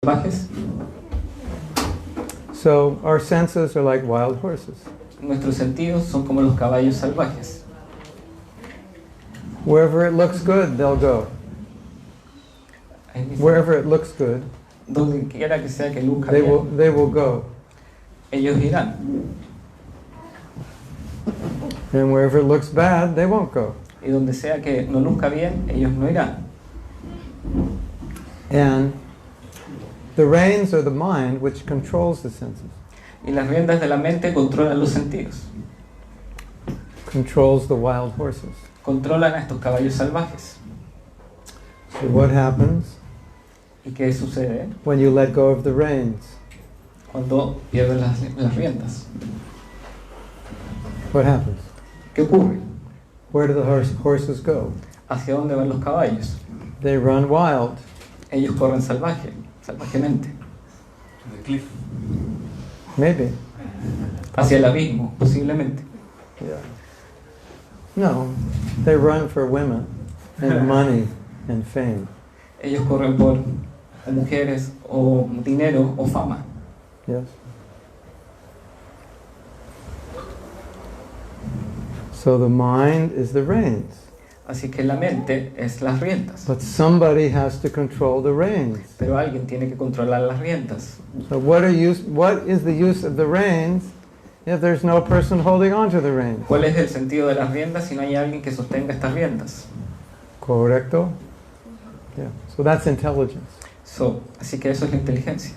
salvajes. So our senses are like wild horses. Nuestros sentidos son como los caballos salvajes. Wherever it looks good, they'll go. Ahí dice, Wherever it looks good, donde quiera que sea que luzca they bien, will go. ellos irán. And wherever it looks bad, they won't go. Y donde sea que no luzca bien, ellos no irán. And the reins are the mind which controls the senses, Y las riendas de la mente controlan los sentidos. controls the wild horses. Controlan a estos caballos salvajes. So what happens ¿Y qué sucede when you let go of the reins? cuando pierden las riendas? What happens? ¿Qué ocurre? Where do the horses go? ¿Hacia dónde van los caballos? They run wild. Ellos corren salvajemente. The cliff. Maybe. Hacia el abismo, posiblemente. Yeah. No, they run for women and money and fame. Ellos corren por mujeres o dinero o fama. Yes. So the mind is the reins. Así que la mente es las riendas. But somebody has to control the reins. Pero alguien tiene que controlar las riendas. So what is the use of the reins if there's no person holding on to the reins? ¿Cuál es el sentido de las riendas si no hay alguien que sostenga estas riendas? Correcto? Yeah. So that's intelligence. Así que eso es la inteligencia.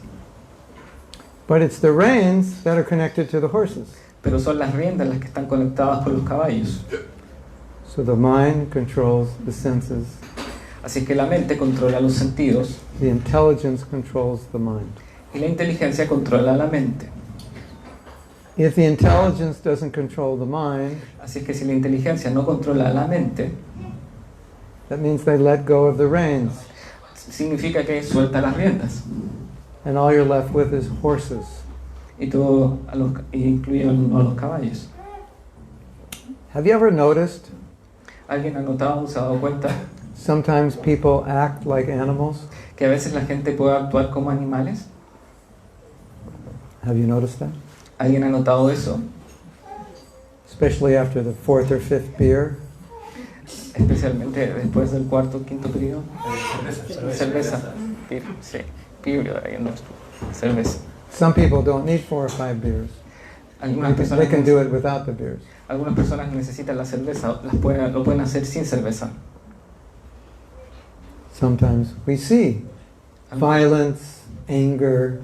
But it's the reins that are connected to the horses. Pero son las riendas las que están conectadas con los caballos. So the mind controls the senses. Así que la mente controla los sentidos The intelligence controls the mind. y la inteligencia controla la mente. If the intelligence doesn't control the mind, Así es que si la inteligencia no controla la mente, that means they let go of the reins. significa que suelta las riendas. And all you're left with is horses. Y todo incluye a los caballos. Have you ever noticed ¿Alguien ha notado, se ha dado cuenta sometimes people act like animals? que a veces la gente puede actuar como animales? Have you noticed that? ¿Alguien ha notado eso? Especially after the fourth or fifth beer. Especialmente después del cuarto o quinto periodo. Cerveza. Sí. Cerveza. Some people don't need 4 or 5 beers. Algunas They personas, can do it without the beers. algunas personas necesitan la cerveza, lo pueden hacer sin cerveza. Sometimes we see violence, anger,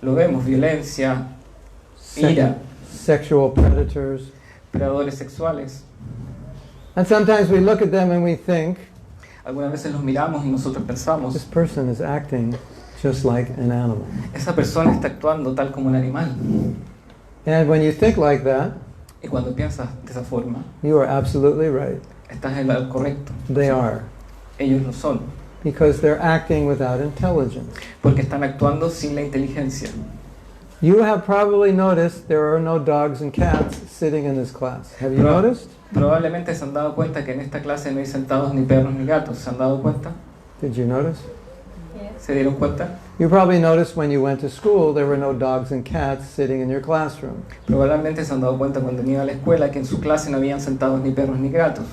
Lo vemos, violencia, ira, sexual predators. predadores sexuales. And sometimes we look at them and we think, Algunas veces los miramos y nosotros pensamos, this person is acting just like an animal. esa persona está actuando tal como un animal. And when you think like that, Y cuando piensas de esa forma, you are absolutely right. estás en lo correcto. They are. Ellos lo son, Because they're acting without intelligence. porque están actuando sin la inteligencia. You have probably noticed there are no dogs and cats sitting in this class. Have you Pro- noticed? Probablemente se han dado cuenta que en esta clase no hay sentados ni perros ni gatos. ¿Se han dado cuenta? Did you notice? ¿Se dieron cuenta? You probably noticed when you went to school there were no dogs and cats sitting in your classroom. Probablemente se han dado cuenta cuando han ido a la escuela que en su clase no habían sentados ni perros ni gatos.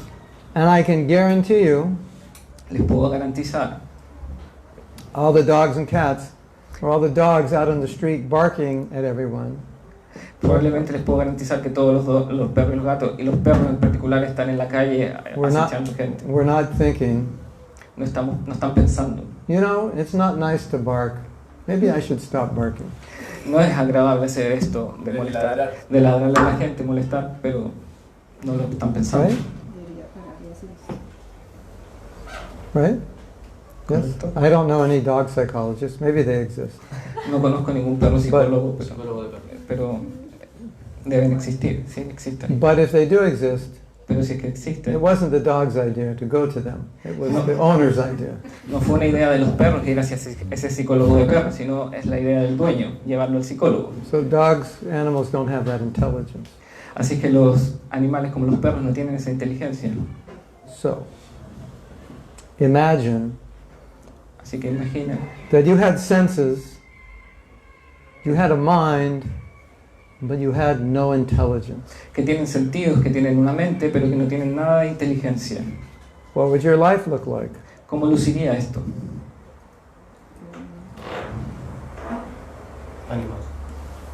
And I can guarantee you Les puedo garantizar, all the dogs and cats, or all the dogs out on the street barking at everyone, probablemente les puedo garantizar que todos los perros y los gatos, y los perros en particular, están en la calle We're not- acechando gente. we're not thinking, No están pensando. you know, it's not nice to bark. Maybe I should stop barking. No es agradable hacer esto, de molestar, de ladrarle a la gente, molestar, pero no lo están pensando. Right? Right? Yes? Correcto. I don't know any dog psychologists. Maybe they exist. No conozco ningún perro psicólogo, Psicólogo de perro. pero deben existir, sí, existen. But if they do exist, Pero si es que existen, it wasn't the dog's idea to go to them. It was the owner's idea. no fue una idea de los perros ir hacia ese psicólogo de perros, sino es la idea del dueño, llevarlo al psicólogo. So dogs, animals don't have that intelligence. Así que los animales como los perros no tienen esa inteligencia. So, imagine Así que imaginen that you had senses, you had a mind, but you had no intelligence. que tienen sentidos, que tienen una mente, pero que no tienen nada de inteligencia. What would your life look like? ¿Cómo luciría esto? Animal.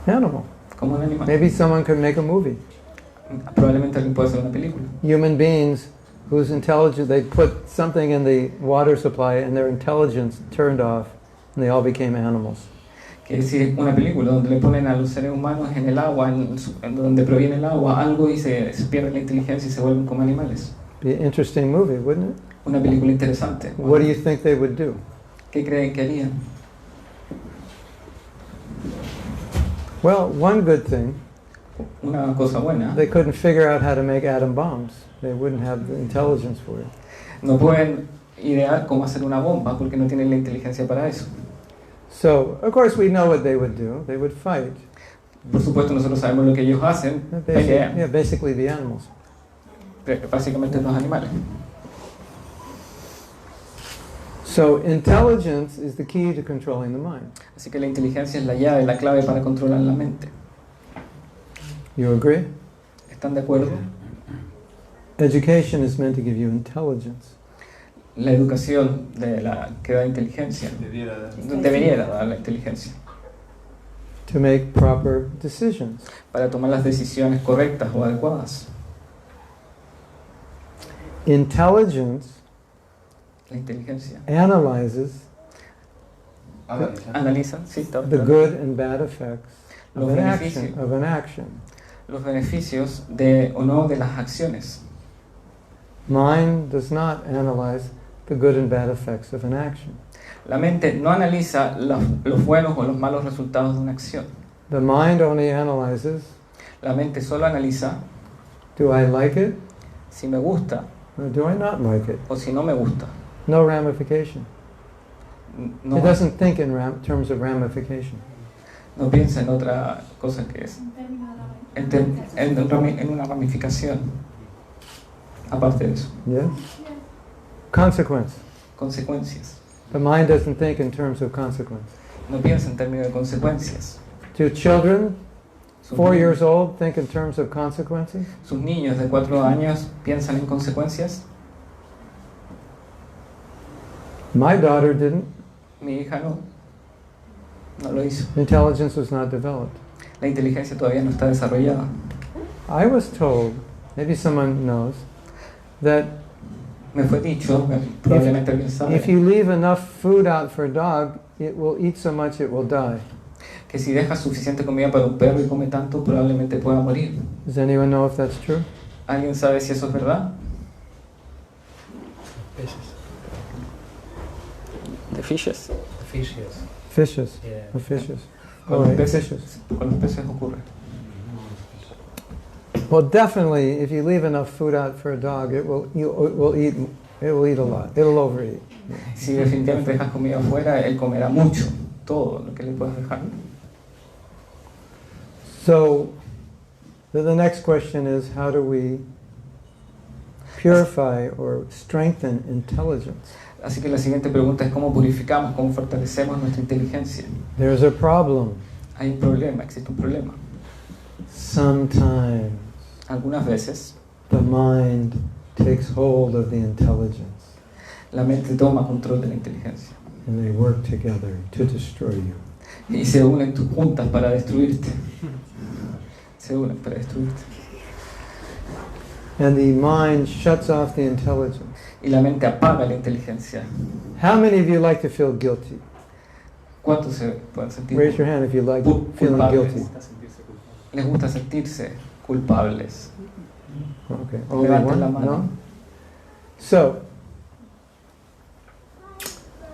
Animal. Como un animal. Maybe someone could make a movie. Probablemente alguien puede hacer una película. Human beings whose intelligence, they put something in the water supply and their intelligence turned off and they all became animals. Que es decir, una película donde le ponen a los seres humanos en el agua, en donde proviene el agua, algo y se pierde la inteligencia y se vuelven como animales. Be an interesting movie, wouldn't it? Una película interesante. What do you think they would do? ¿Qué creen que harían? Well, one good thing, Una cosa buena. they couldn't figure out how to make atom bombs. They wouldn't have the intelligence for it. No pueden idear cómo hacer una bomba porque no tienen la inteligencia para eso. So, of course, we know what they would do. They would fight. Por supuesto, nosotros sabemos lo que ellos hacen. Pelean. Yeah, basically the animals. Básicamente los animales. So, intelligence is the key to controlling the mind. Así que la inteligencia es la llave, la clave para controlar la mente. You agree? ¿Están de acuerdo? Education is meant to give you intelligence. La educación que da inteligencia debería dar la inteligencia To make proper decisions. para tomar las decisiones correctas o adecuadas. Intelligence La inteligencia analyzes analiza, sí, the good and bad effects of Los an action. los beneficios de o no de las acciones. Mind does not analyze the good and bad effects of an action. La mente no analiza los buenos o los malos resultados de una acción. The mind only analyzes, La mente solo analiza do I like it si me gusta or do I not like it? o si no me gusta. No ramification. No, It doesn't think in terms of ramification. no piensa en otra cosa que es en una ramificación aparte de eso. Yes? Consequence. Consecuencias. The mind doesn't think in terms of consequence. No piensa en términos de consecuencias. Do children, Sus 4 niños- years old, think in terms of consequences? Sus niños de 4 años piensan en consecuencias. My daughter didn't. Mi hija no lo hizo. Intelligence was not developed. La inteligencia todavía no está desarrollada. I was told, maybe someone knows, that Me fue dicho, probablemente alguien if sabe, you leave enough food out for a dog, it will eat so much it will die. que si dejas suficiente comida para un perro y come tanto, probablemente pueda morir. Does anyone know if that's true? ¿Alguien sabe si eso es verdad? The fishes. Fishes. Fishes. Yeah. Or fishes. Con Oh, los right, peces, fishes. con los peces ocurre. Well, definitely, if you leave enough food out for a dog, it will eat a lot. It'll overeat. Si definitivamente dejas comida afuera, él comerá mucho, todo lo que le puedas dejar. So, the next question is, how do we purify or strengthen intelligence? Así que la siguiente pregunta es cómo purificamos, cómo fortalecemos nuestra inteligencia. There's a problem. Hay un problema, existe un problema. Sometimes Algunas veces the mind takes hold of the intelligence la mente toma control de la inteligencia and they work together to destroy you. y se unen juntas para destruirte. Se unen para destruirte. And the mind shuts off the intelligence. Y la mente apaga la inteligencia. How many of you like to feel guilty? ¿Cuántos se pueden sentir? Raise your hand if you like feeling Culpables. guilty. Les gusta sentirse culpables. Okay, only Levanten la one? mano. No? So,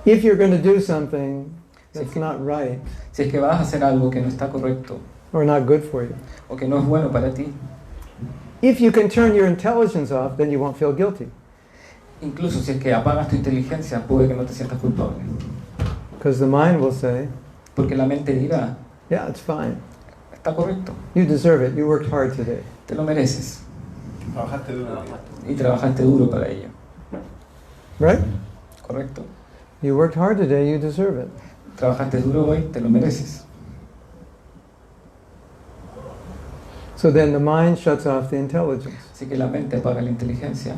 if you're going to do something that's not right Si es que vas a hacer algo que no está correcto or not good for you, o que no es bueno para ti, if you can turn your intelligence off, then you won't feel guilty. incluso si es que apagas tu inteligencia, puede que no te sientas culpable. Because the mind will say, Porque la mente dirá, yeah, it's fine. está correcto, You deserve it. You worked hard today. te lo mereces Trabajaste duro. y trabajaste duro para ello. Right? ¿Correcto? You worked hard today, you deserve it. Trabajaste duro hoy, te lo mereces. So then the mind shuts off the intelligence. Así que la mente apaga la inteligencia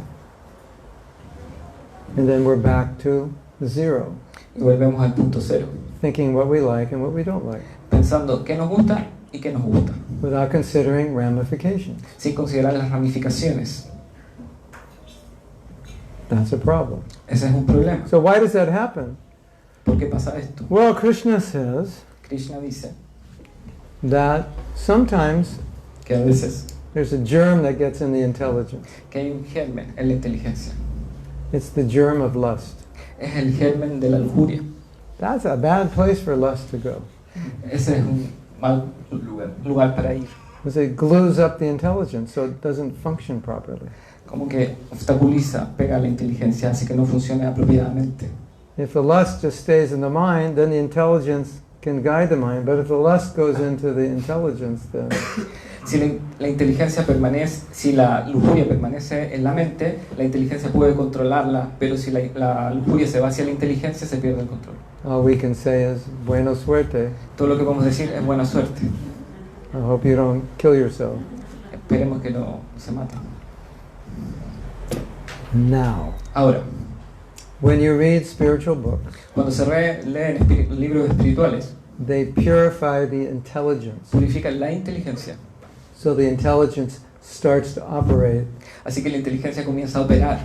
And then we're back to zero, y volvemos al punto cero, thinking what we like and what we don't like, pensando qué nos gusta y qué nos gusta, without considering ramifications. sin considerar las ramificaciones. That's a problem. Ese es un problema. So why does that happen? ¿Por qué pasa esto? Well, Krishna says Krishna dice that sometimes que a veces there's a germ that gets in the intelligence. que hay un germen en la inteligencia. It's the germ of lust. Es el germen de la lujuria. That's a bad place for lust to go, Ese es un mal lugar para ir. because it glues up the intelligence so it doesn't function properly. Como que obstaculiza, pega la inteligencia, así que no funciona apropiadamente. If the lust just stays in the mind, then the intelligence can guide the mind. But if the lust goes into the intelligence, then Si la inteligencia permanece, si la lujuria permanece en la mente, la inteligencia puede controlarla, pero si la lujuria se va hacia la inteligencia, se pierde el control. all we can say is buena suerte. Todo lo que podemos decir es buena suerte. I hope you don't kill yourself. Esperemos que no se maten. Now, Ahora, when you read spiritual books, cuando se leen libros espirituales, they purify the intelligence. purifican la inteligencia. So the intelligence starts to operate Así que la inteligencia comienza a operar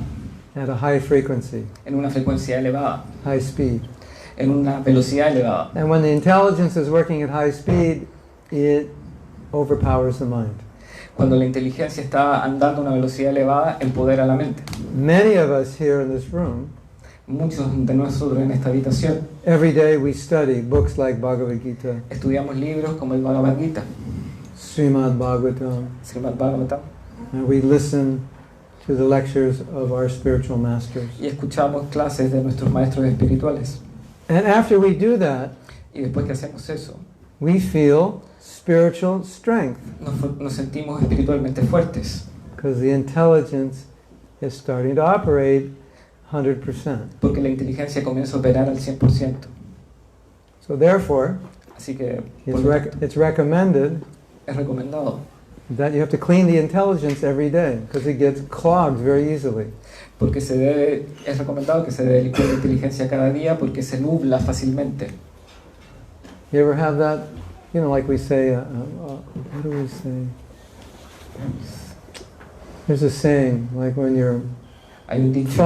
at a high frequency, en una frecuencia elevada, high speed. en una velocidad elevada. And when the intelligence is working at high speed, it overpowers the mind. Cuando la inteligencia está andando a una velocidad elevada, empodera la mente. Many of us here in this room, Muchos de nosotros en esta habitación every day we study books like Bhagavad Gita, estudiamos libros como el Bhagavad Gita, Srimad Bhagavatam, Srimad Bhagavatam, and we listen to the lectures of our spiritual masters. y escuchamos clases de nuestros maestros espirituales. And after we do that, Y después que hacemos eso, we feel spiritual strength nos sentimos espiritualmente fuertes, because the intelligence is starting to operate 100%. porque la inteligencia comienza a operar al 100%. So therefore, Así que it's recommended es recomendado, that you have to clean the intelligence every day because it gets clogged very easily. porque es recomendado que se debe limpiar la inteligencia cada día porque se nubla fácilmente. You ever have that? You know, like we say, what do we say? There's a saying, like when you're Hay un dicho,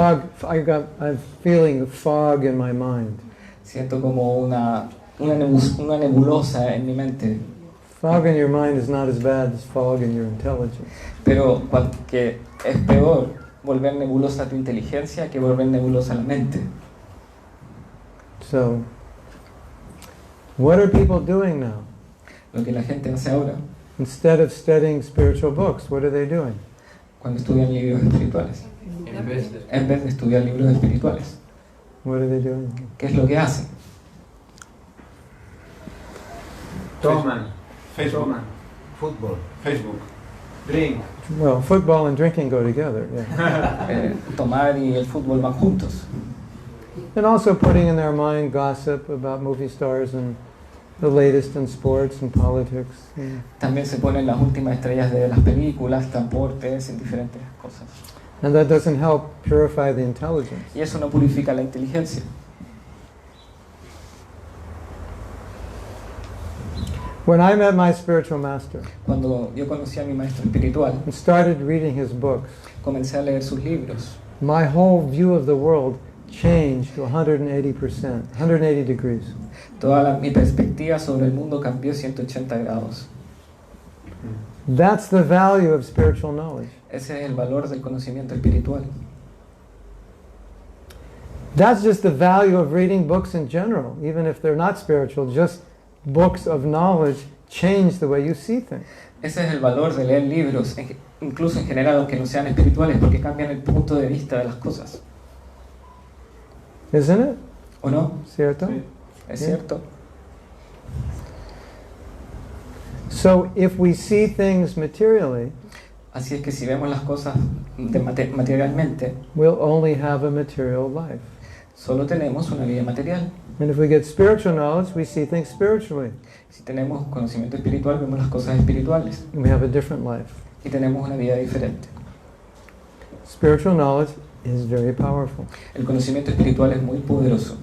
I'm feeling fog in my mind. siento como una nebulosa en mi mente, Fog in your mind is not as bad as fog in your intelligence. pero que es peor volver nebulosa tu inteligencia que volver nebulosa la mente. So, what are people doing now? Lo que la gente hace ahora Instead of studying spiritual books, what are they doing? cuando estudian libros espirituales, en vez de estudiar libros espirituales, What are they doing? ¿qué es lo que hacen? Toman, Facebook. toman, fútbol, Facebook. drink. Well, football and drinking go together, yeah. Tomar y el fútbol van juntos. And also putting in their mind gossip about movie stars and the latest in sports and politics. También se ponen las últimas estrellas de las películas, transportes, en diferentes cosas. And that doesn't help purify the intelligence. Y eso no purifica la inteligencia. When I met my spiritual master Cuando yo conocí a mi maestro espiritual, and started reading his books, comencé a leer sus libros. my whole view of the world changed to 180%, 180 degrees. Mi perspectiva sobre el mundo cambió 180 grados. That's the value of spiritual knowledge. Ese es el valor del conocimiento espiritual. That's just the value of reading books in general, even if they're not spiritual, just books of knowledge change the way you see things. Ese es el valor de leer libros, incluso en general, aunque no sean espirituales, porque cambian el punto de vista de las cosas. Isn't it? ¿O no? Cierto? Sí. ¿Es Yeah. cierto? So if we see things materially, Así es que si vemos las cosas materialmente, we'll only have a material life. Solo tenemos una vida material. And if we get spiritual knowledge, we see things spiritually. Si tenemos conocimiento espiritual, vemos las cosas espirituales. And we have a different life. Y tenemos una vida diferente. Spiritual knowledge is very powerful. El conocimiento espiritual es muy poderoso.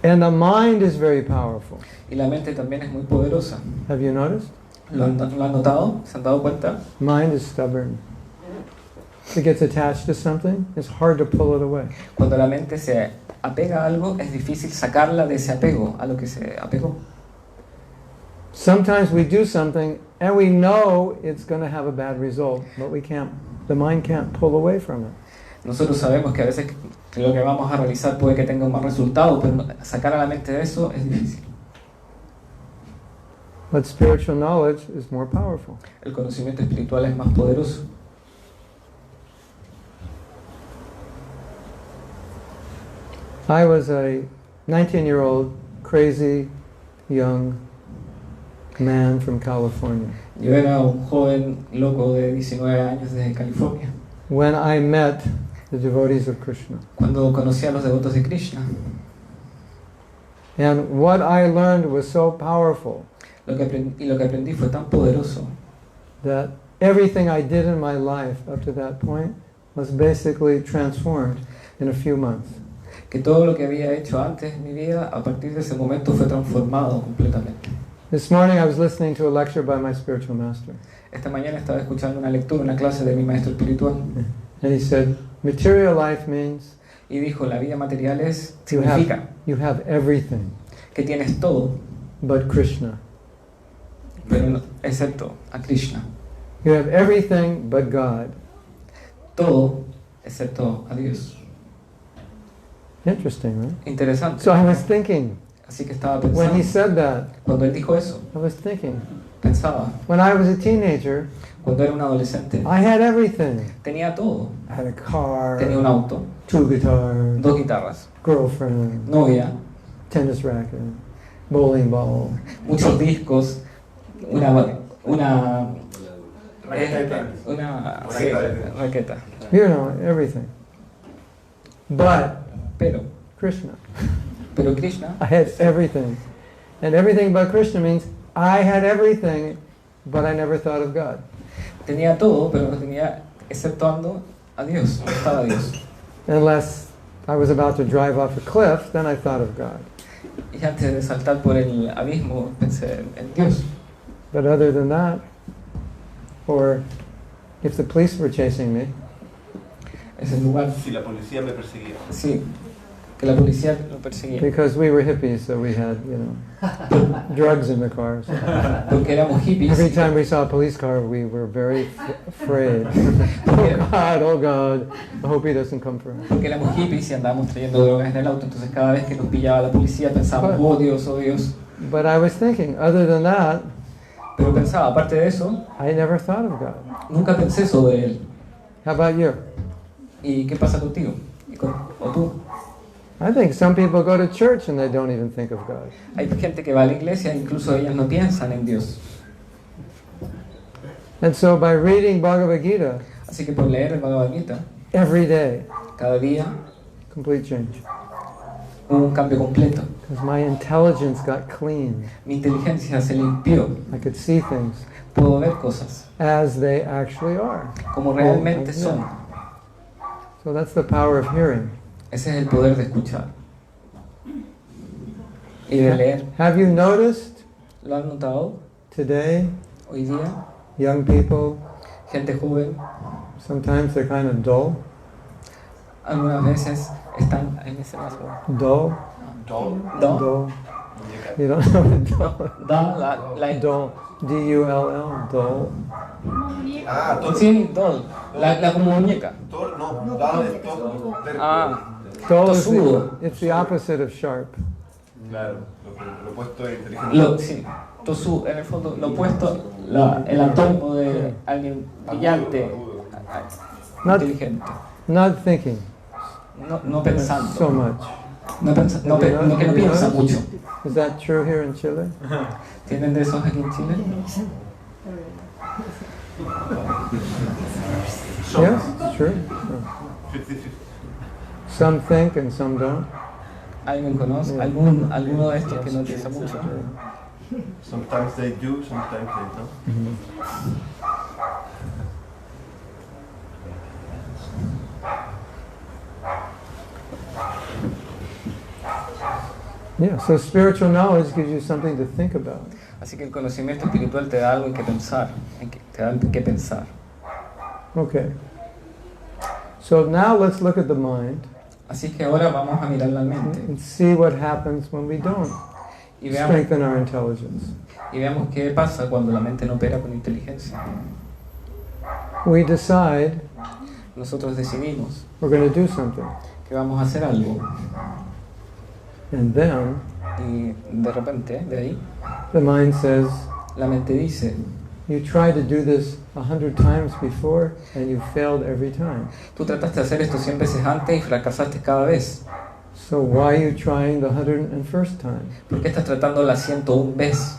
And the mind is very powerful. Y la mente también es muy poderosa. Have you noticed? ¿Lo han notado? ¿Se han dado cuenta? Mind is stubborn. If it gets attached to something, it's hard to pull it away. Cuando la mente se apega a algo, es difícil sacarla de ese apego, a lo que se apegó. Sometimes we do something and we know it's going to have a bad result, but the mind can't pull away from it. Nosotros sabemos que a veces que lo que vamos a realizar puede que tenga un mal resultado, pero sacar a la mente de eso es difícil. But spiritual knowledge is more powerful. El conocimiento espiritual es más poderoso. I was a 19-year-old crazy young man from California. Yo era un joven loco de 19 años desde California. When I met the devotees of Krishna. Cuando conocí a los devotos de Krishna. And what I learned was so powerful. Lo que aprendí fue tan poderoso that everything I did in my life up to that point was basically transformed in a few months. que todo lo que había hecho antes en mi vida, a partir de ese momento fue transformado completamente. This morning I was listening to a lecture by my spiritual master. Esta mañana estaba escuchando una lectura, una clase de mi maestro espiritual, And he said, material life means y dijo, la vida material es, you significa have everything que tienes todo, but Krishna. pero no, excepto a Krishna. You have everything but God. Todo, excepto a Dios. Interesting, right? Interesante. So I was thinking, Así que estaba when he pensando, said that, cuando él dijo eso, I was thinking, pensaba, when I was a teenager, cuando era un adolescente, I had everything. tenía todo. I had a car, Tenía un auto, 2 guitars, 2 guitarras, girlfriend, novia, tennis racket, bowling ball. muchos discos, una sí, raqueta. You know, everything. But Pero Krishna, Krishna, I had everything. And everything but Krishna means I had everything, but I never thought of God. tenía todo, pero no tenía, exceptuando a Dios, no estaba Dios. Unless I was about to drive off a cliff, then I thought of God. Y antes de saltar por el abismo, pensé en Dios. But other than that, or if the police were chasing me, Ese lugar, Si la policía me perseguía. sí, que la policía lo perseguía. because we were hippies, so we had, drugs in the cars. Porque éramos hippies. Every time we saw a police car, we were very afraid. Oh God, I hope he doesn't come for us. Porque éramos hippies y andábamos trayendo drogas en el auto, entonces cada vez que nos pillaba la policía pensábamos, oh Dios, oh Dios. But I was thinking, other than that, Pero pensaba, aparte de eso, I never thought of God. nunca pensé sobre Él. How about you? ¿Y qué pasa contigo? ¿O tú? I think some people go to church and they don't even think of God. Hay gente que va a la iglesia e incluso ellas no piensan en Dios. And so by reading Bhagavad Gita Así que por leer el Bhagavad Gita, every day, cada día complete change. hubo un cambio completo. Because my intelligence got clean. Mi inteligencia se limpió. I could see things Puedo ver cosas as they actually are. como realmente son. So that's the power of hearing. Ese es el poder de escuchar y de leer. Have you noticed ¿Lo han notado? today, Hoy día, young people, gente joven, sometimes they're kind of dull? algunas veces están en ese vaso. Dull? Todo. ¿Do? Dull. You don't know what dull? Da, la, Dull. D-U-L-L. Dull. Ah, todo. sí, dol. La como muñeca. Todo, no, dado es todo. Ah, Dull is Tosudo. it's the opposite of sharp. Claro, lo opuesto de inteligente. sí. Tosu, en el fondo, lo opuesto, el antónimo de alguien brillante, Not, inteligente. not thinking No pensando. so much. Que no piensa mucho. Is that true here in Chile? ¿Tienen de esos aquí en Chile? Yes, it's true. Some think and some don't. ¿Alguien conoce? Yeah. ¿Alguno de estos que no piensa mucho? Sometimes they do, sometimes they don't. Yeah, so spiritual knowledge gives you something to think about. Así que el conocimiento espiritual te da algo en que pensar, te da en qué pensar. Okay. So now let's look at the mind Así que ahora vamos a mirar la mente and see what happens when we don't y veamos, strengthen our intelligence. y veamos qué pasa cuando la mente no opera con inteligencia. We decide Nosotros decidimos we're going to do something, que vamos a hacer algo and then y de repente, de ahí, the mind says, la mente dice, you tried to do this 100 times before and you failed every time. tú trataste de hacer esto 100 veces antes y fracasaste cada vez. So why are you trying the 101st time? ¿Por qué estás tratando la 101 vez?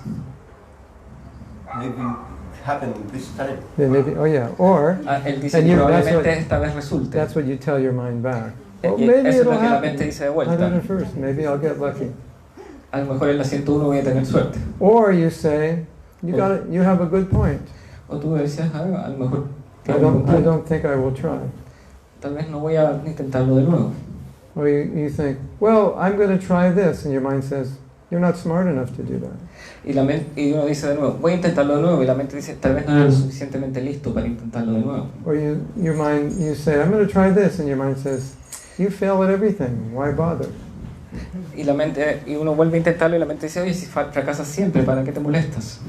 Maybe it happened this time. Then maybe, oh yeah, or Él dice And que you- probablemente that's what- esta vez resulte. that's what you tell your mind back. Y Oh, maybe eso es it'll lo que la happen. mente dice de vuelta. 101st, maybe I'll get lucky. A lo mejor en la 101 voy a tener suerte. Or you say, you have a good point. O tú decías, a lo mejor I tengo un don't punto. think I will try. Tal vez no voy a intentarlo de nuevo. Or you think, well, I'm going to try this, and your mind says, you're not smart enough to do that. Y uno dice de nuevo, voy a intentarlo de nuevo. Y la mente dice, tal vez no eres lo suficientemente listo para intentarlo de nuevo. Or you say, I'm going to try this, and your mind says, you fail at everything. Why bother? Y uno vuelve a intentarlo y la mente dice, oye, si fracasas siempre, ¿para qué te molestas?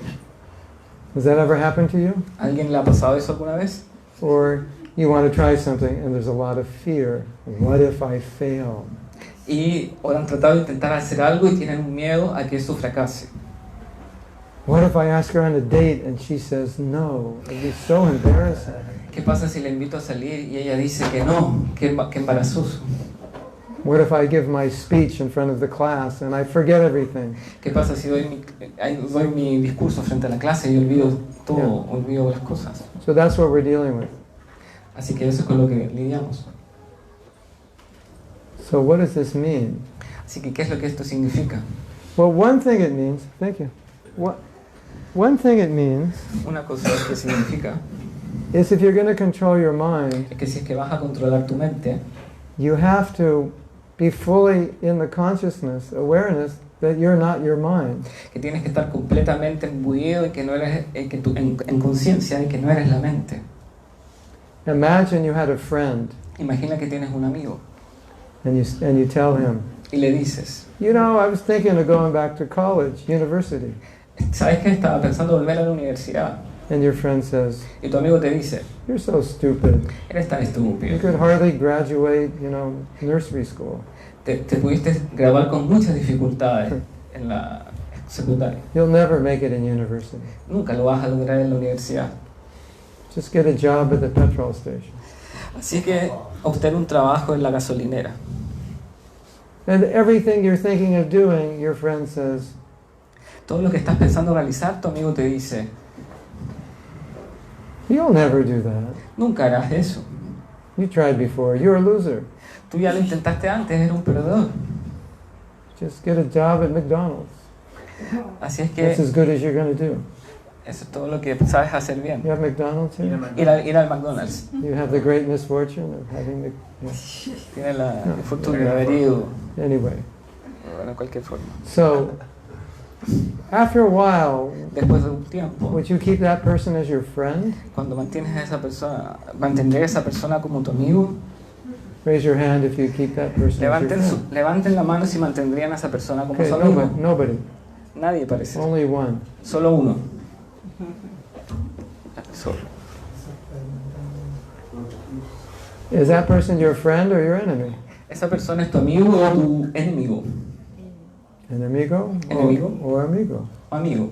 Has that ever happened to you? ¿A alguien le ha pasado eso alguna vez? Or you want to try something, and there's a lot of fear. What if I fail? O han tratado de intentar hacer algo y tienen un miedo a que eso fracase. What if I ask her on a date and she says no? It'd be so embarrassing. ¿Qué pasa si la invito a salir y ella dice que no? Qué embarazoso. What if I give my speech in front of the class and I forget everything? ¿Qué pasa si doy mi discurso frente a la clase y olvido todo, olvido las cosas? So that's what we're dealing with. Así que eso es con lo que lidiamos. So what does this mean? Así que, ¿qué es lo que esto significa? Well, one thing it means, thank you. One thing it means Una cosa que significa is if you're going to control your mind, es que si es que vas a controlar tu mente, you have to be fully in the consciousness, awareness that you're not your mind. que tienes que estar completamente imbuido y que no eres, en conciencia de que no eres la mente. Imagine you had a friend Imagina que tienes un amigo and you tell him, y le dices, you know, I was thinking of going back to college, university. ¿sabes qué? Estaba pensando volver a la universidad. And your friend says, Y tu amigo te dice, you're so stupid. eres tan You estúpido. could hardly graduate, nursery school. Te pudiste graduar con muchas dificultades en la secundaria. You'll never make it in university. Nunca lo vas a lograr en la universidad. Just get a job at the petrol station. Así que obtener un trabajo en la gasolinera. And everything you're thinking of doing, your friend says, Todo lo que estás pensando realizar, tu amigo te dice, you'll never do that. nunca harás eso. You tried before. You're a loser. Tú ya lo intentaste antes, eres un perdedor. Just get a job at McDonald's. Así es That's que as good as you're going to do. eso es todo lo que sabes hacer bien. You have McDonald's here? Ir al McDonald's. You have the great misfortune of having the... Tienes el futuro de haber ido, Anyway, de cualquier forma. so after a while, Después de un tiempo, would you keep that person as your friend? cuando mantienes a esa persona, mantendré a esa persona como tu amigo. Raise your hand if you keep that person as your friend. Levanten la mano si mantendrían a esa persona como su amigo. Nobody. Nadie parece. Only one. Solo uno. Solo. Is that person your friend or your enemy? ¿Esa persona es tu amigo o tu enemigo? Enemigo? Enemigo. Or amigo? O amigo.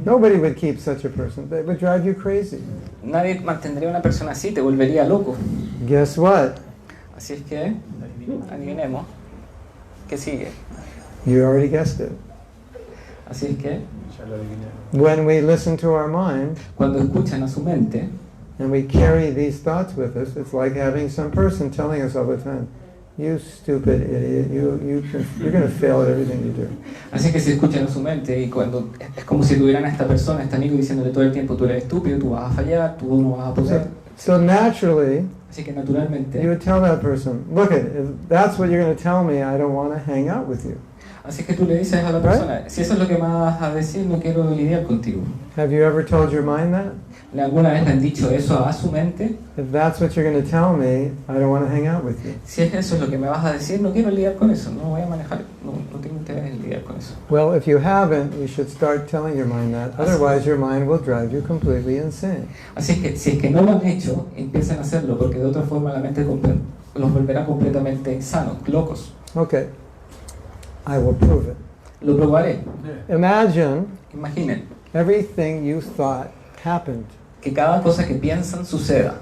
Nobody would keep such a person. They would drive you crazy. Nadie mantendría a una persona así, te volvería loco. Guess what? Así es que, adivinemos, ¿qué sigue? You already guessed it. Así es que, When we listen to our mind, cuando escuchan a su mente, and we carry these thoughts with us, it's like having some person telling us all the time, you stupid idiot, you're going to fail at everything you do. Así que si escuchan su mente y cuando es como si tuvieran a esta persona, a este amigo diciéndole todo el tiempo, tú eres estúpido, tú vas a fallar, tú no vas a poder. So naturally, Así que naturalmente, you would tell that person, look, if that's what you're going to tell me, I don't want to hang out with you. así que tú le dices a la persona, si eso es lo que me vas a decir, no quiero lidiar contigo. Have you ever told your mind that? ¿Alguna vez le han dicho eso a su mente? If that's what you're going to tell me, I don't want to hang out with you. Si es eso es lo que me vas a decir, no quiero lidiar con eso, no voy a manejar, no tengo interés en lidiar con eso. Well, if you haven't, you should start telling your mind that. Otherwise, your mind will drive you completely insane. Así es que si es que no lo han hecho, empiecen a hacerlo, porque de otra forma la mente los volverá completamente insanos, locos. Okay, I will prove it. Lo probaré. Imagine Imaginen everything you thought happened. que cada cosa que piensan suceda.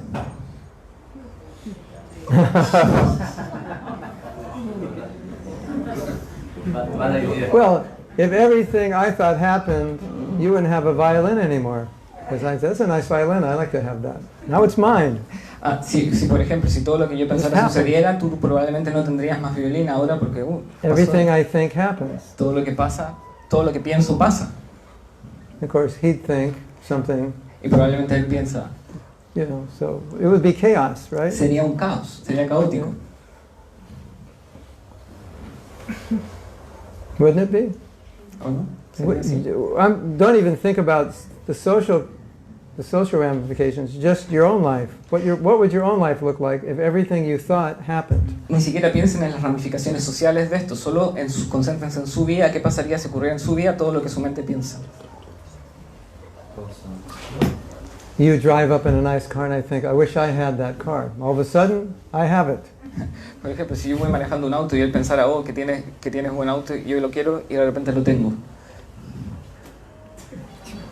Well, if everything I thought happened, you wouldn't have a violin anymore. Because that's a nice violin, I like to have that. Now it's mine. Si por ejemplo, si todo lo que yo pensara sucediera, tú probablemente no tendrías más violín ahora porque Everything I think happens. todo lo que pasa, todo lo que pienso pasa. Of course, he'd think something, Y probablemente él piensa, so it would be chaos, right? sería un caos, sería caótico. Wouldn't it be? ¿O no? Sería así. Don't even think about the social ramifications, just your own life. What would your own life look like if everything you thought happened? Ni siquiera piensen en las ramificaciones sociales de esto, solo concéntrense en su vida, qué pasaría si ocurriera en su vida todo lo que su mente piensa. You drive up in a nice car and I think, I wish I had that car. All of a sudden, I have it. Por ejemplo, si yo voy manejando un auto y él pensara, que tienes un buen auto y yo lo quiero y de repente lo tengo.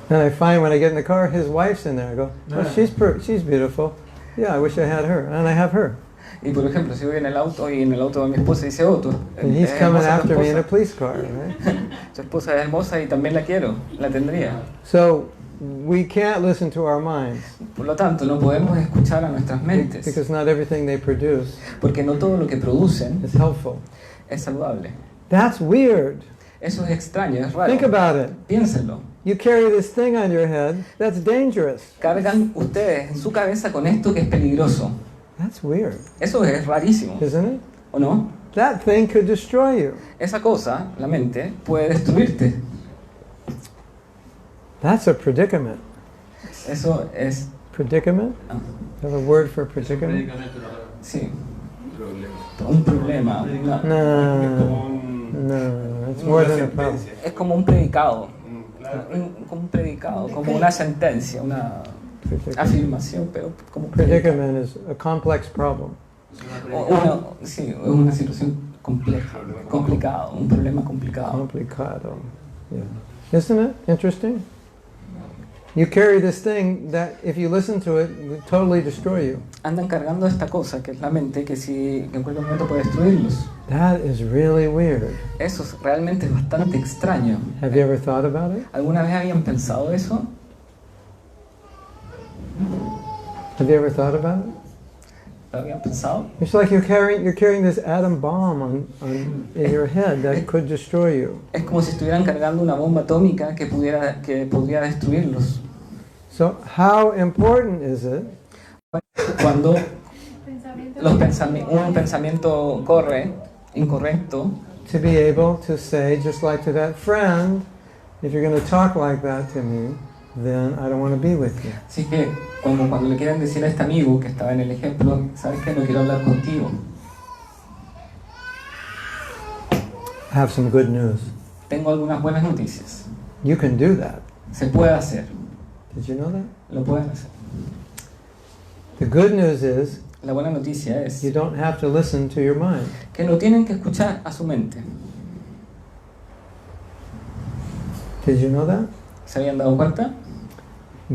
And I find when I get in the car, his wife's in there. I go, oh, she's beautiful. Yeah, I wish I had her. And I have her. Y por ejemplo, si voy en el auto y en el auto de mi esposa dice, tú And he's coming hermosa tu after me in a esposa. police car, right? Tu esposa es hermosa y también la quiero, la tendría. So we can't listen to our minds Por lo tanto, no podemos escuchar a nuestras mentes, because not everything they produce porque no todo lo que producen is helpful. es saludable. That's weird. Eso es extraño, es raro. Think about it. Piénsenlo. You carry this thing on your head, that's dangerous. Cargan ustedes en su cabeza con esto que es peligroso. That's weird, Eso es rarísimo, isn't it? ¿o no? That thing could destroy you. Esa cosa, la mente, puede destruirte. That's a predicament. Eso es, Predicament? ah, You have a word for predicament? sí, un problema. No, it's more than a problem. Es como un predicado, como un predicado, como una sentencia, una afirmación, pero como un predicado. Predicament is a complex problem. Sí, es una situación compleja, complicado, un problema complicado. Complicado. Yeah. Isn't it interesting? You carry this thing that if you listen to it, will totally destroy you. Andan cargando esta cosa que es la mente que en cualquier momento puede destruirlos. That is really weird. Eso es realmente bastante extraño. Have you ever thought about it? ¿Alguna vez habían pensado eso? Have you ever thought about it? ¿Lo habían pensado? It's like you're carrying this atom bomb in your head that could destroy you. Es como si estuvieran cargando una bomba atómica que podría destruirlos. So how important is it Cuando un pensamiento incorrecto, to be able to say, just like to that friend, if you're going to talk like that to me, then I don't want to be with you. así que cuando le quieren decir a este amigo que estaba en el ejemplo, ¿sabes qué? No quiero hablar contigo. I have some good news. Tengo algunas buenas noticias. You can do that. Se puede hacer, Did you know that? lo pueden hacer. The good news is La buena noticia es you don't have to listen to your mind. que no tienen que escuchar a su mente. Did you know that? ¿Se habían dado cuenta?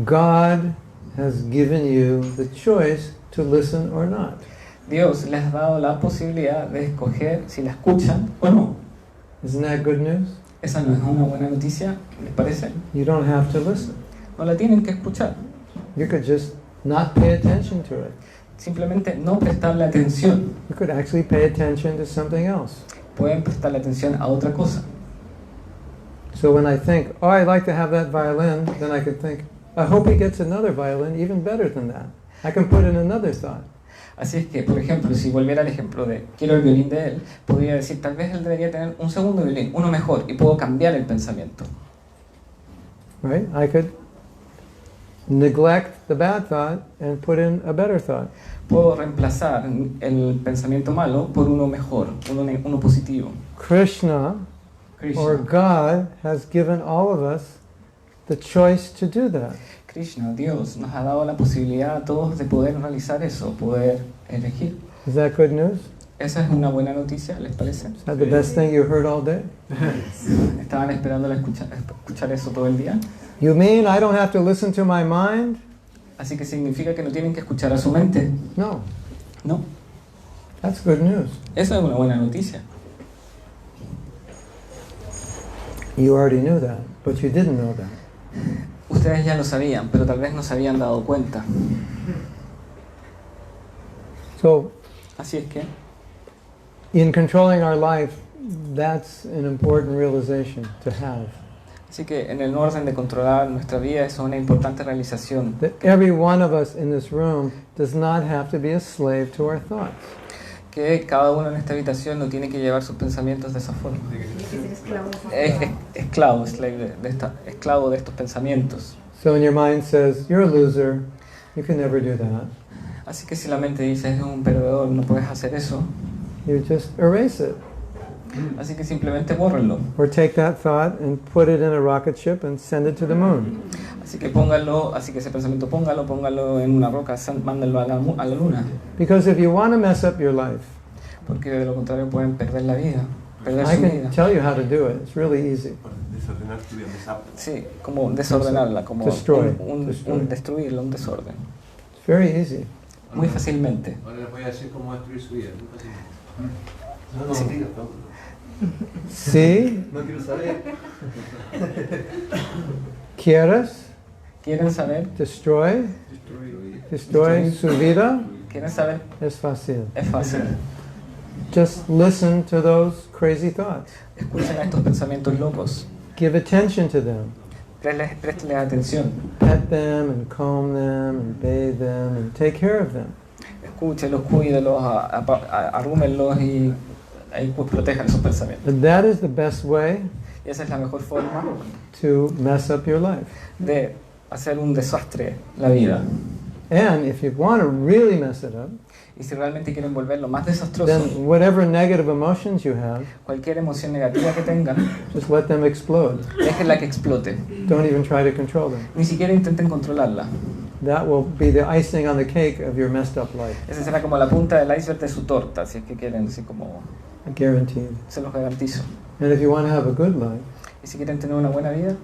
God has given you the choice to listen or not. Dios les ha dado la posibilidad de escoger si la escuchan o no. Isn't that good news? ¿Esa no es una buena noticia? ¿Les parece? You don't have to listen. No la tienen que escuchar. You could just not pay attention to it. Simplemente no prestarle atención. You could actually pay attention to something else. Pueden prestarle atención a otra cosa. So when I think, oh, I'd like to have that violin, then I could think, I hope he gets another violin even better than that. I can put in another thought. Así es que, por ejemplo, si volviera al ejemplo de quiero el violín de él, podría decir, tal vez él debería tener un segundo violín, uno mejor, y puedo cambiar el pensamiento. Right? I could neglect the bad thought and put in a better thought. Puedo reemplazar el pensamiento malo por uno mejor, uno positivo. Krishna or God has given all of us the choice to do that. Krishna, Dios, nos ha dado la posibilidad a todos de poder realizar eso, poder elegir. Is that good news? Esa es una buena noticia, ¿les parece? Is that the best thing you heard all day? ¿Estaban esperando escuchar eso todo el día? You mean I don't have to listen to my mind? Así que significa que no tienen que escuchar a su mente. No. No, That's good news. esa es una buena noticia. You already knew that, but you didn't know that. Ustedes ya lo sabían, pero tal vez no se habían dado cuenta. So, Así es que, in controlling our life, that's an important realization to have. así que en el orden de controlar nuestra vida es una importante realización. That every one of us in this room does not have to be a slave to our thoughts. Que cada uno en esta habitación no tiene que llevar sus pensamientos de esa forma. Es esclavo de estos pensamientos. So when your mind says, you're a loser, you can never do that, Así que si la mente dice, eres un perdedor, no puedes hacer eso, you just erase it. así que simplemente bórrenlo. Or take that thought and put it in a rocket ship and send it to the moon. Así que ese pensamiento póngalo en una roca, mándenlo a la luna. Because if you want to mess up your life, Porque de lo contrario pueden perder la vida, perder I su can vida. tell you how to do it. It's really easy. Desordenar tu vida, desap- Sí, como desordenarla, como Destroy. un destruirlo, un desorden. It's very easy. Muy fácilmente. Ahora les voy a decir cómo destruir su vida. Muy fácil. No, no, Sí. diga, no. Si No quiero saber. quieres ¿Quieren saber? destroy su vida, ¿Quieren saber? es fácil. Es fácil. Just listen to those crazy thoughts. Escuchen a estos pensamientos locos. Give attention to them. Préstenle atención. Pet them and comb them and bathe them and take care of them. Escúchenlos, cuídenlos, arrúmenlos y ahí protejan esos pensamientos. And that is the best way Y esa es la mejor forma to mess up your life. de hacer un desastre la vida. And if you want to really mess it up, Y si realmente quieren volverlo más desastroso, then whatever negative emotions you have, cualquier emoción negativa que tengan, just let them explode. déjenla que explote. Don't even try to control them. Ni siquiera intenten controlarla. That will be the icing on the cake of your messed up life. Esa será como la punta del iceberg de su torta, si es que quieren, así como Guaranteed. se los garantizo. And if you want to have a good life, Y si quieren tener una buena vida,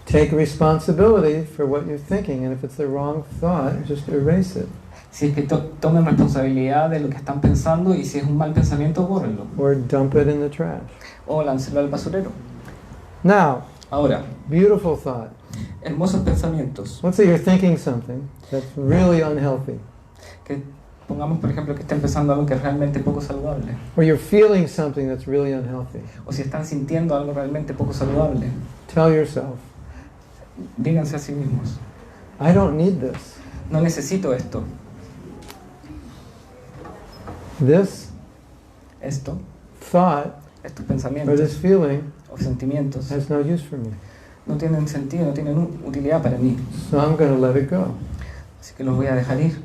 take responsibility for what you're thinking. And if it's the wrong thought, just erase it. si es que tomen responsabilidad de lo que están pensando y si es un mal pensamiento, bórrenlo. Or dump it in the trash. O láncenlo al basurero. Now, Ahora, beautiful thought. hermosos pensamientos. Let's say you're thinking something that's really unhealthy. Que pongamos, por ejemplo, que estén pensando algo que es realmente poco saludable. Or you're feeling something that's really unhealthy. O si están sintiendo algo realmente poco saludable. Tell yourself, Díganse a sí mismos, I don't need this. no necesito esto. This Esto, thought estos or pensamientos this feeling o sentimientos has no use for me. no tienen sentido, no tienen utilidad para mí. So I'm going to let it go. Así que los voy a dejar ir.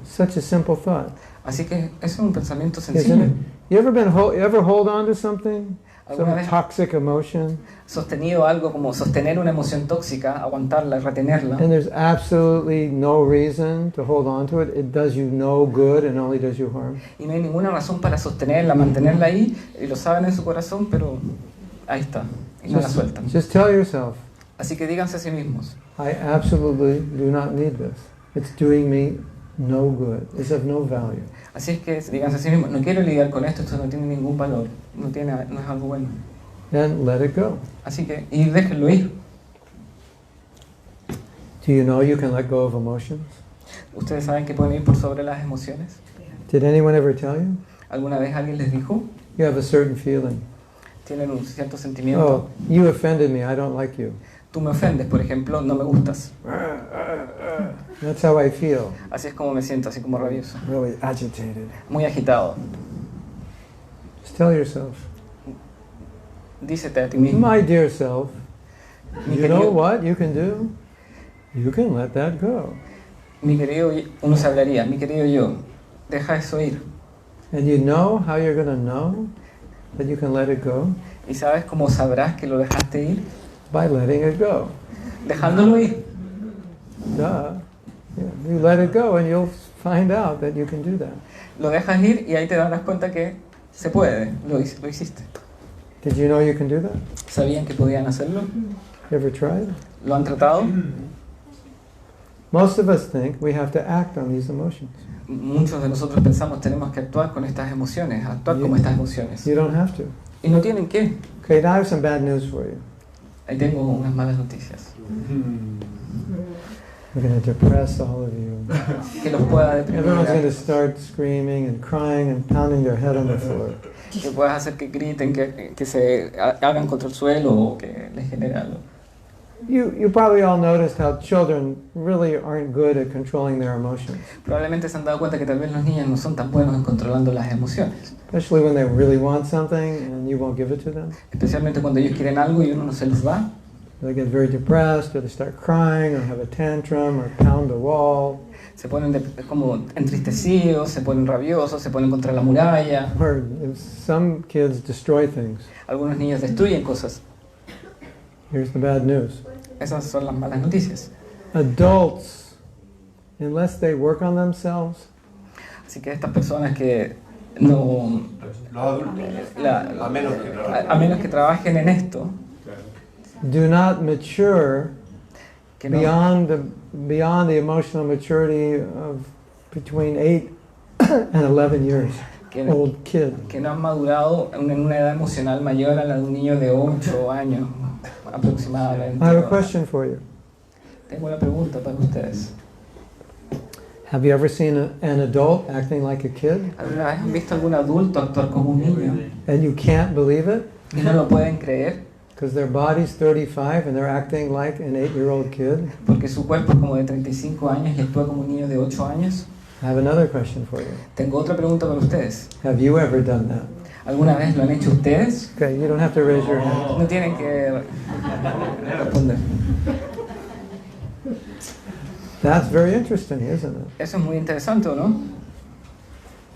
Such a simple thought, Así que eso es un pensamiento isn't sencillo. it? You ever hold on to something, ¿Alguna some vez toxic emotion, sostenido algo como sostener una emoción tóxica, aguantarla, retenerla, and there's absolutely no reason to hold on to it? It does you no good and only does you harm. y no hay ninguna razón para sostenerla, mantenerla ahí, y lo saben en su corazón, pero ahí está, y no la sueltan? Just tell yourself, Así que díganse a sí mismos, I absolutely do not need this. It's doing me no good. It's of no value. así es que díganse a sí mismos, no quiero lidiar con esto no tiene ningún valor, no es algo bueno. Then let it go. Así que, y déjenlo ir. Do you know you can let go of emotions? ¿Ustedes saben que pueden ir por sobre las emociones? Did anyone ever tell you? ¿Alguna vez alguien les dijo? You have a certain feeling. Tienen un cierto sentimiento. Oh, you offended me, I don't like you. Tú me ofendes, por ejemplo, no me gustas. That's how I feel. Así es como me siento, así como rabioso. Really agitated. Muy agitado. Just tell yourself, Dícete a ti mismo. my dear self, Mi you know querido, what you can do? You can let that go. uno se hablaría, mi querido yo, deja eso ir. And you know how you're going to know that you can let it go? ¿Y sabes cómo sabrás que lo dejaste ir? By letting it go. Dejándolo ir. Duh. Yeah, you let it go and you'll find out that you can do that. Lo dejas ir y ahí te darás cuenta que se puede, lo hiciste. Did you know you can do that? ¿Sabían que podían hacerlo? You ever tried? ¿Lo han tratado? Most of us think we have to act on these emotions. Muchos de nosotros pensamos tenemos que actuar con estas emociones, actuar como estas emociones. You don't have to. Y no tienen que. Okay, now I have some bad news for you. Ahí tengo unas malas noticias. We're going to depress all of you. Que los pueda deprimir. Everyone's going to start screaming and crying and pounding their head on the floor. Que puedas hacer que griten, que se hagan contra el suelo o que les genere algo. You probably all noticed how children really aren't good at controlling their emotions, Probablemente se han dado cuenta que tal vez los niños no son tan buenos en controlando las emociones. especially when they really want something and you won't give it to them. Especialmente cuando ellos quieren algo y uno no se los da. They get very depressed, or they start crying, or have a tantrum, or pound the wall, Se ponen como entristecidos, se ponen rabiosos, se ponen contra la muralla. or some kids destroy things. Algunos niños destruyen cosas. Here's the bad news. Esas son las malas noticias. Adults, unless they work on themselves, Así que estas personas que no... Los adultos, a menos que trabajen. a menos que trabajen en esto, do not mature que no, beyond the emotional maturity of between 8 and 11 years. que, Old kid. que no han madurado en una edad emocional mayor a la de un niño de 8 años aproximadamente. I have a question for you. Tengo una pregunta para ustedes. Have you ever seen an adult acting like a kid ¿Alguna vez han visto algún adulto actuar como un niño and you can't believe it y no lo pueden creer because their body's 35 and they're acting like an 8-year-old kid? porque su cuerpo es como de 35 años y actúa como un niño de 8 años? I have another question for you. Tengo otra pregunta para ustedes. Have you ever done that? ¿Alguna vez lo han hecho ustedes? Okay, you don't have to raise your hand. No tienen que responder. That's very interesting, isn't it? Eso es muy interesante, ¿o no?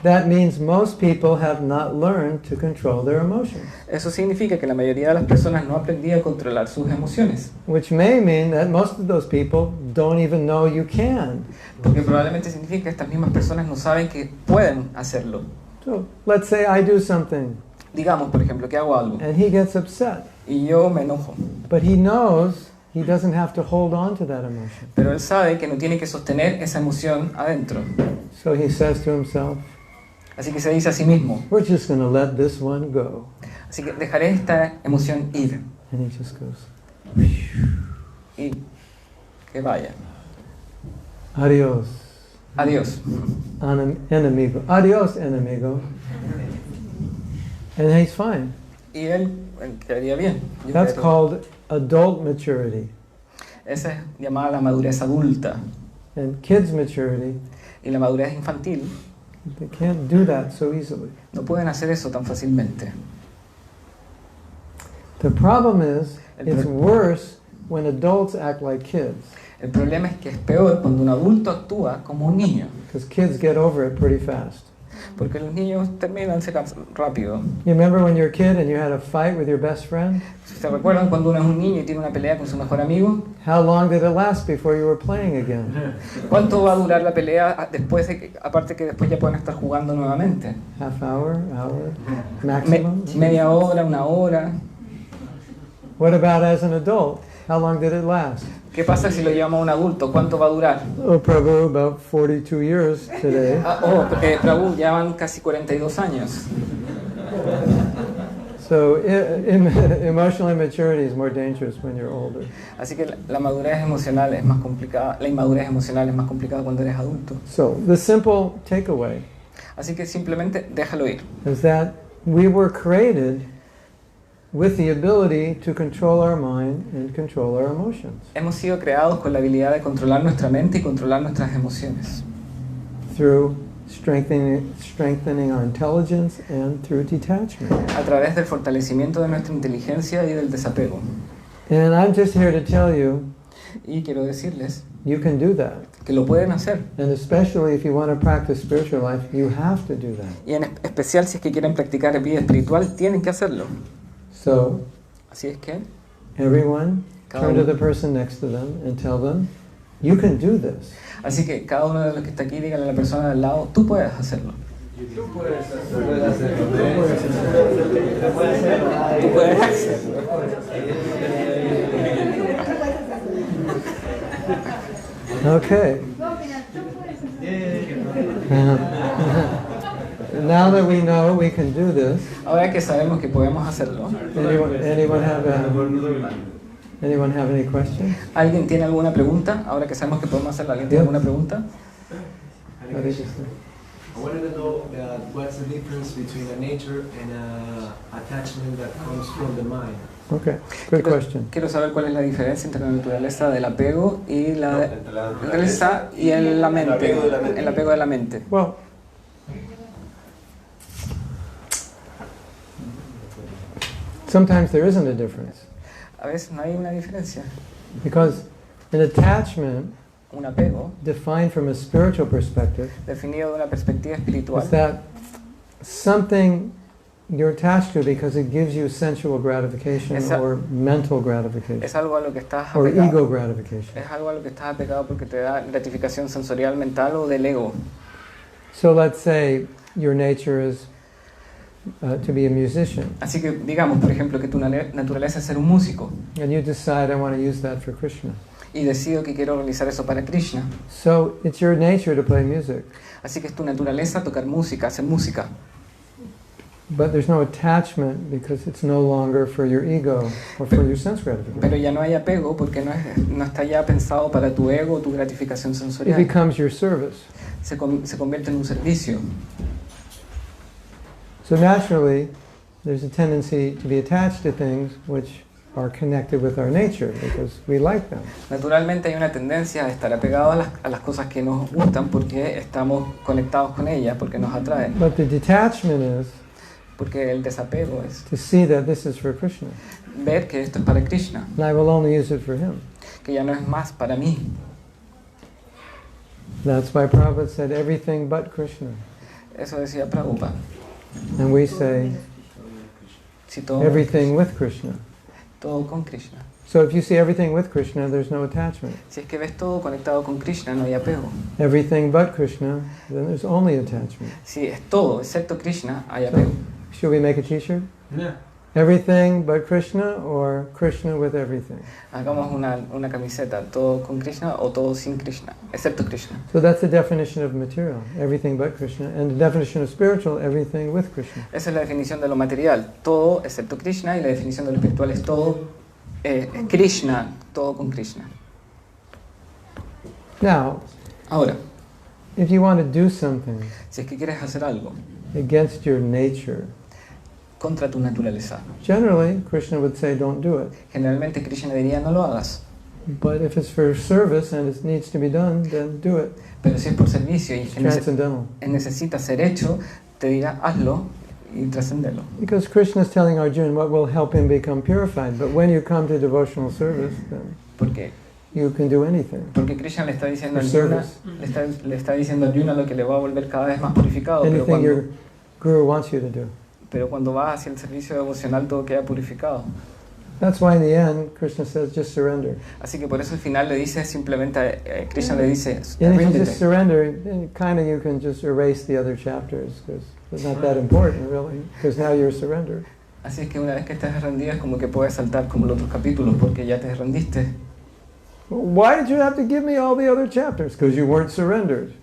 That means most people have not learned to control their emotions, Eso significa que la mayoría de las personas no ha aprendido a controlar sus emociones. which may mean that most of those people don't even know you can. Porque probablemente significa que estas mismas personas no saben que pueden hacerlo. So let's say I do something Digamos, por ejemplo, que hago algo and he gets upset, y yo me enojo. but he knows he doesn't have to hold on to that emotion. Pero él sabe que no tiene que sostener esa emoción adentro. So he says to himself, Así que se dice a sí mismo, we're just going to let this one go. así que dejaré esta emoción ir And he just goes, y que vaya. adios, Adiós. enemigo. Adios, enemigo. And he's fine. Y él quedaría bien. Yo That's creo. called adult maturity. Esa es llamada la madurez adulta. And kids' maturity, Y la madurez infantil they can't do that so easily. no pueden hacer eso tan fácilmente. The problem is, it's worse when adults act like kids, El problema es que es peor cuando un adulto actúa como un niño. because kids get over it pretty fast. Porque los niños terminan, se cansan rápido. You remember when you were a kid and you had a fight with your best friend? ¿Se recuerdan cuando uno es un niño y tiene una pelea con su mejor amigo? How long did it last before you were playing again? ¿Cuánto va a durar la pelea después de que, aparte que después ya pueden estar jugando nuevamente? Half hour, hour, maximum? Media hora, una hora. What about as an adult? How long did it last? ¿Qué pasa si lo llevamos a un adulto? ¿Cuánto va a durar? Oh, Prabhu, about 42 years today. Prabhu, ya van casi 42 años. So emotional immaturity is more dangerous when you're older. Así que la madurez emocional es más complicada, la inmadurez emocional es más complicada cuando eres adulto. So the simple takeaway Así que simplemente déjalo ir. is that we were created with the ability to control our mind and control our emotions Hemos sido creados con la habilidad de controlar nuestra mente y controlar nuestras emociones, through strengthening our intelligence and through detachment. a través del fortalecimiento de nuestra inteligencia y del desapego. And I'm just here to tell you, Y quiero decirles you can do that. que lo pueden hacer. And especially if you want to practice spiritual life, you have to do that. Y en especial si es que quieren practicar vida espiritual, tienen que hacerlo. So Así es que everyone, turn to the person next to them and tell them, you can do this. Así que cada uno de los que está aquí, díganle a la persona de al lado, tú puedes hacerlo. Tú puedes hacerlo. Okay. Now that we know we can do this, Ahora que sabemos que podemos hacerlo, anyone have any questions? ¿alguien tiene alguna pregunta? Ahora que sabemos que podemos hacerlo, ¿alguien tiene alguna pregunta? I wanted to know what's the difference between a nature and a attachment that comes from the mind. Okay, good question. Quiero saber cuál es la diferencia entre la naturaleza del apego y la naturaleza y el apego de la mente. Well, sometimes there isn't a difference, A veces no hay una diferencia. because an attachment, Un apego, defined from a spiritual perspective, definido de una perspectiva espiritual, is that something you're attached to because it gives you sensual gratification or mental gratification es algo a lo que estás or apegado. ego gratification. Es algo a lo que estás apegado porque te da gratificación sensorial, mental o del ego. So let's say your nature is to be a musician, Así que digamos, por ejemplo, que tu naturaleza es ser un músico and you decide, I want to use that for Krishna. y decido que quiero realizar eso para Krishna. So it's your nature to play music, Así que es tu naturaleza tocar música, hacer música. but there's no attachment because it's no longer for your ego or for your sense gratification. Pero ya no hay apego porque no está ya pensado para tu ego o tu gratificación It sensorial. becomes your service. Se convierte en un servicio. So naturally, there's a tendency to be attached to things which are connected with our nature because we like them. Naturalmente hay una tendencia a estar apegado a las cosas que nos gustan porque estamos conectados con ellas, porque nos atraen. But the detachment is Porque el desapego es to see that this is for Krishna, ver que esto es para Krishna, and I will only use it for him. que ya no es más para mí. That's why Prabhupada said everything but Krishna. Eso decía Prabhupada. And we say Si todo, everything with Krishna. todo con Krishna. So if you see everything with Krishna, there's no attachment. Si es que ves todo conectado con Krishna, no hay apego. Everything but Krishna, then there's only attachment. Si es todo excepto Krishna, hay apego. Should we make a t-shirt? Yeah. Everything but Krishna or Krishna with everything? Hagamos una camiseta, todo con Krishna o todo sin Krishna, excepto Krishna. So that's the definition of material, everything but Krishna. And the definition of spiritual, everything with Krishna. Esa es la definición de lo material, todo excepto Krishna, y la definición de lo espiritual es todo Krishna, todo con Krishna. Now, Ahora, if you want to do something si es que quieres hacer algo against your nature, contra tu naturaleza, generally Krishna would say don't do it. generalmente Krishna diría no lo hagas, But if it's for service and it needs to be done, then do it. pero si es por servicio y It's que transcendental. necesita ser hecho, te dirá hazlo y trascendelo. Because Krishna is telling Arjuna what will help him become purified. But when you come to devotional service, then Porque you can do anything. Porque Krishna le está diciendo a For Arjuna, service. le está diciendo a Arjuna lo que le va a volver cada vez más purificado, Anything your guru wants you to do. pero cuando vas hacia el servicio devocional todo queda purificado. That's why in the end, Krishna says just surrender. Así que por eso al final le dice simplemente, Krishna le dice, And if you ríndete. just surrender, then kind of you can just erase the other chapters because it's not that important really, because now you're surrendered. Así es que una vez que estés rendido es como que puedes saltar como los otros capítulos porque ya te rendiste. Why did you have to give me all the other chapters? Because you weren't surrendered.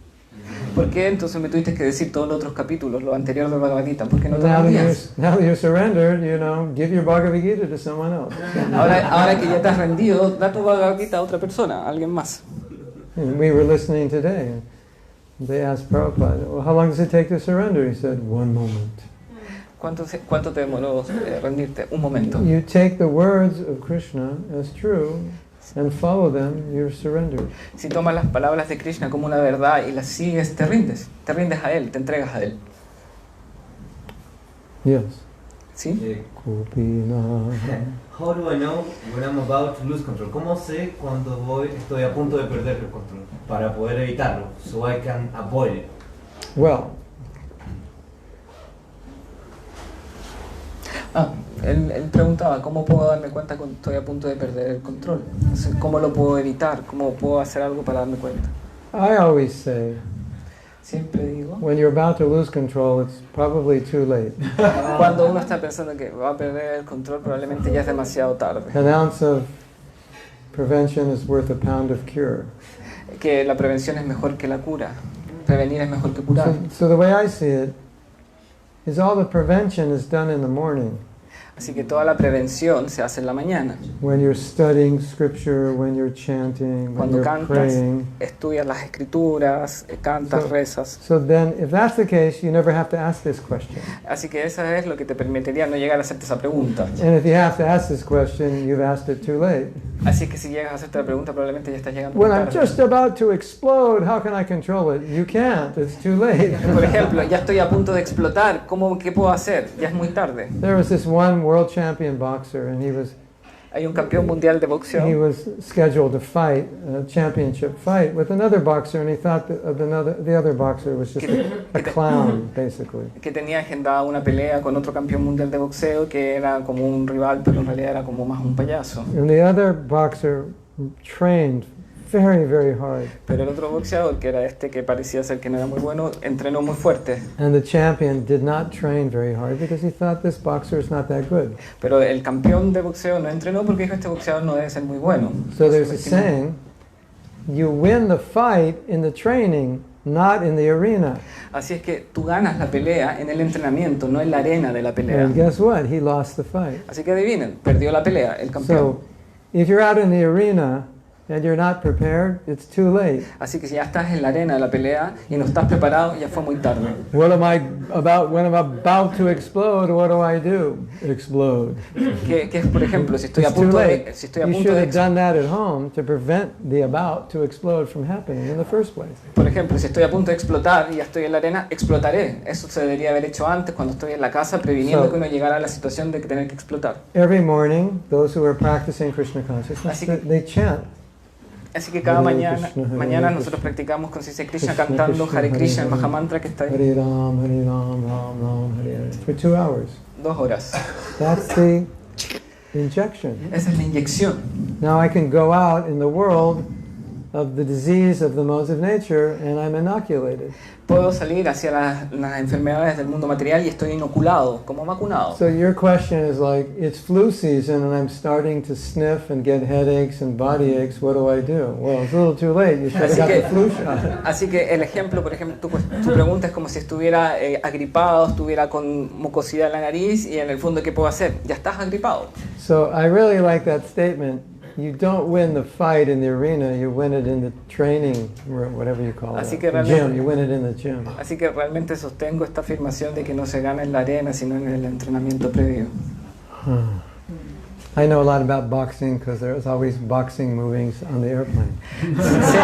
¿Por qué entonces me tuviste que decir todos los otros capítulos, los anteriores del Bhagavad Gita? ¿Por qué no te Now los that días? you're surrendered, give your Bhagavad Gita to someone else. Ahora que ya te has rendido, da tu Bhagavad Gita a otra persona, a alguien más. And we were listening today. They asked Prabhupada, well, how long does it take to surrender? He said, 1 moment. ¿Cuánto te demoró rendirte? Un momento. You take the words of Krishna as true and follow them, you're surrendered. Si tomas las palabras de Krishna como una verdad y las sigues, te rindes a Él, te entregas a Él. Yes. ¿Sí? Kupina. How do I know when I'm about to lose control? ¿Cómo sé cuando estoy a punto de perder el control? Para poder evitarlo, so I can avoid it. Well, Él preguntaba, ¿cómo puedo darme cuenta cuando estoy a punto de perder el control? Entonces, ¿cómo lo puedo evitar? ¿Cómo puedo hacer algo para darme cuenta? I always say, Siempre digo, when you're about to lose control, it's probably too late. cuando uno está pensando que va a perder el control, probablemente ya es demasiado tarde. An ounce of prevention is worth a pound of cure. Que la prevención es mejor que la cura. Prevenir es mejor que curar. So the way I see it is all the prevention is done in the morning. Así que toda la prevención se hace en la mañana. When you're studying scripture, when you're chanting, when Cuando you're cantas, praying. estudias las escrituras, cantas, rezas. So then, if that's the case, you never have to ask this question. Así que eso es lo que te permitiría no llegar a hacerte esa pregunta. And if you have to ask this question, you've asked it too late. Así que si llegas a hacerte la pregunta, probablemente ya estás llegando When muy I'm tarde. just about to explode, how can I control it? You can't. It's too late. Por ejemplo, ya estoy a punto de explotar. ¿Qué puedo hacer? Ya es muy tarde. There was this one world champion boxer, and Hay un campeón mundial de he boxeo was scheduled to fight a championship fight with another boxer, and he thought that the other boxer was just a clown, basically. que tenía agendada una pelea con otro campeón mundial de boxeo que era como un rival, pero en realidad era como más un payaso. And the other boxer trained very, very hard, Pero el otro boxeador, que era este que parecía ser que no era muy bueno, entrenó muy fuerte. and the champion did not train very hard because he thought this boxer is not that good. Pero el campeón de boxeo no entrenó porque dijo este boxeador no debe ser muy bueno. So there's a saying, you win the fight in the training, not in the arena. Así es que tú ganas la pelea en el entrenamiento, no en la arena de la pelea. And guess what? He lost the fight. Así que adivinen, perdió la pelea, el campeón. So if you're out in the arena and you're not prepared, it's too late. Así que si ya estás en la arena de la pelea y no estás preparado, ya fue muy tarde. When I'm about to explode, what do I do? Explode. Que es, por ejemplo, si estoy a It's too punto late. de, si estoy a You punto should de, have done that at home to prevent the about to explode from happening in the first place. por ejemplo, si estoy a punto de explotar y ya estoy en la arena, explotaré. Eso se debería haber hecho antes, cuando estoy en la casa, previniendo So- que uno llegara a la situación de que tener que explotar. Every morning, those who are practicing Krishna consciousness, Así que- they chant. Así que cada Hare mañana, Krishna, Hare mañana Krishna. nosotros practicamos conciencia de Krishna Krishna, cantando Krishna, Hare Hare Krishna, el Ram. Mahamantra que está ahí, Hare Ram, Ram Ram, Hare Hare, for 2 hours. 2 horas. That's the injection. Esa es la inyección. Now I can go out in the world of the disease of the modes of nature and I'm inoculated. Puedo salir hacia las enfermedades del mundo material y estoy inoculado, como vacunado. So your question is like, it's flu season and I'm starting to sniff and get headaches and body aches, what do I do? Well, it's a little too late, you should have Así got que- the flu shot. Así que el ejemplo, por ejemplo, tu pregunta es como si estuviera agripado, estuviera con mucosidad en la nariz y en el fondo, ¿qué puedo hacer? Ya estás agripado. So I really like that statement. You don't win the fight in the arena, you win it in the training, whatever you call Así it. que The realmente- gym, you win it in the gym. Así que realmente sostengo esta afirmación de que no se gana en la arena, sino en el entrenamiento previo. I know a lot about boxing because there's always boxing movies on the airplane. Sí,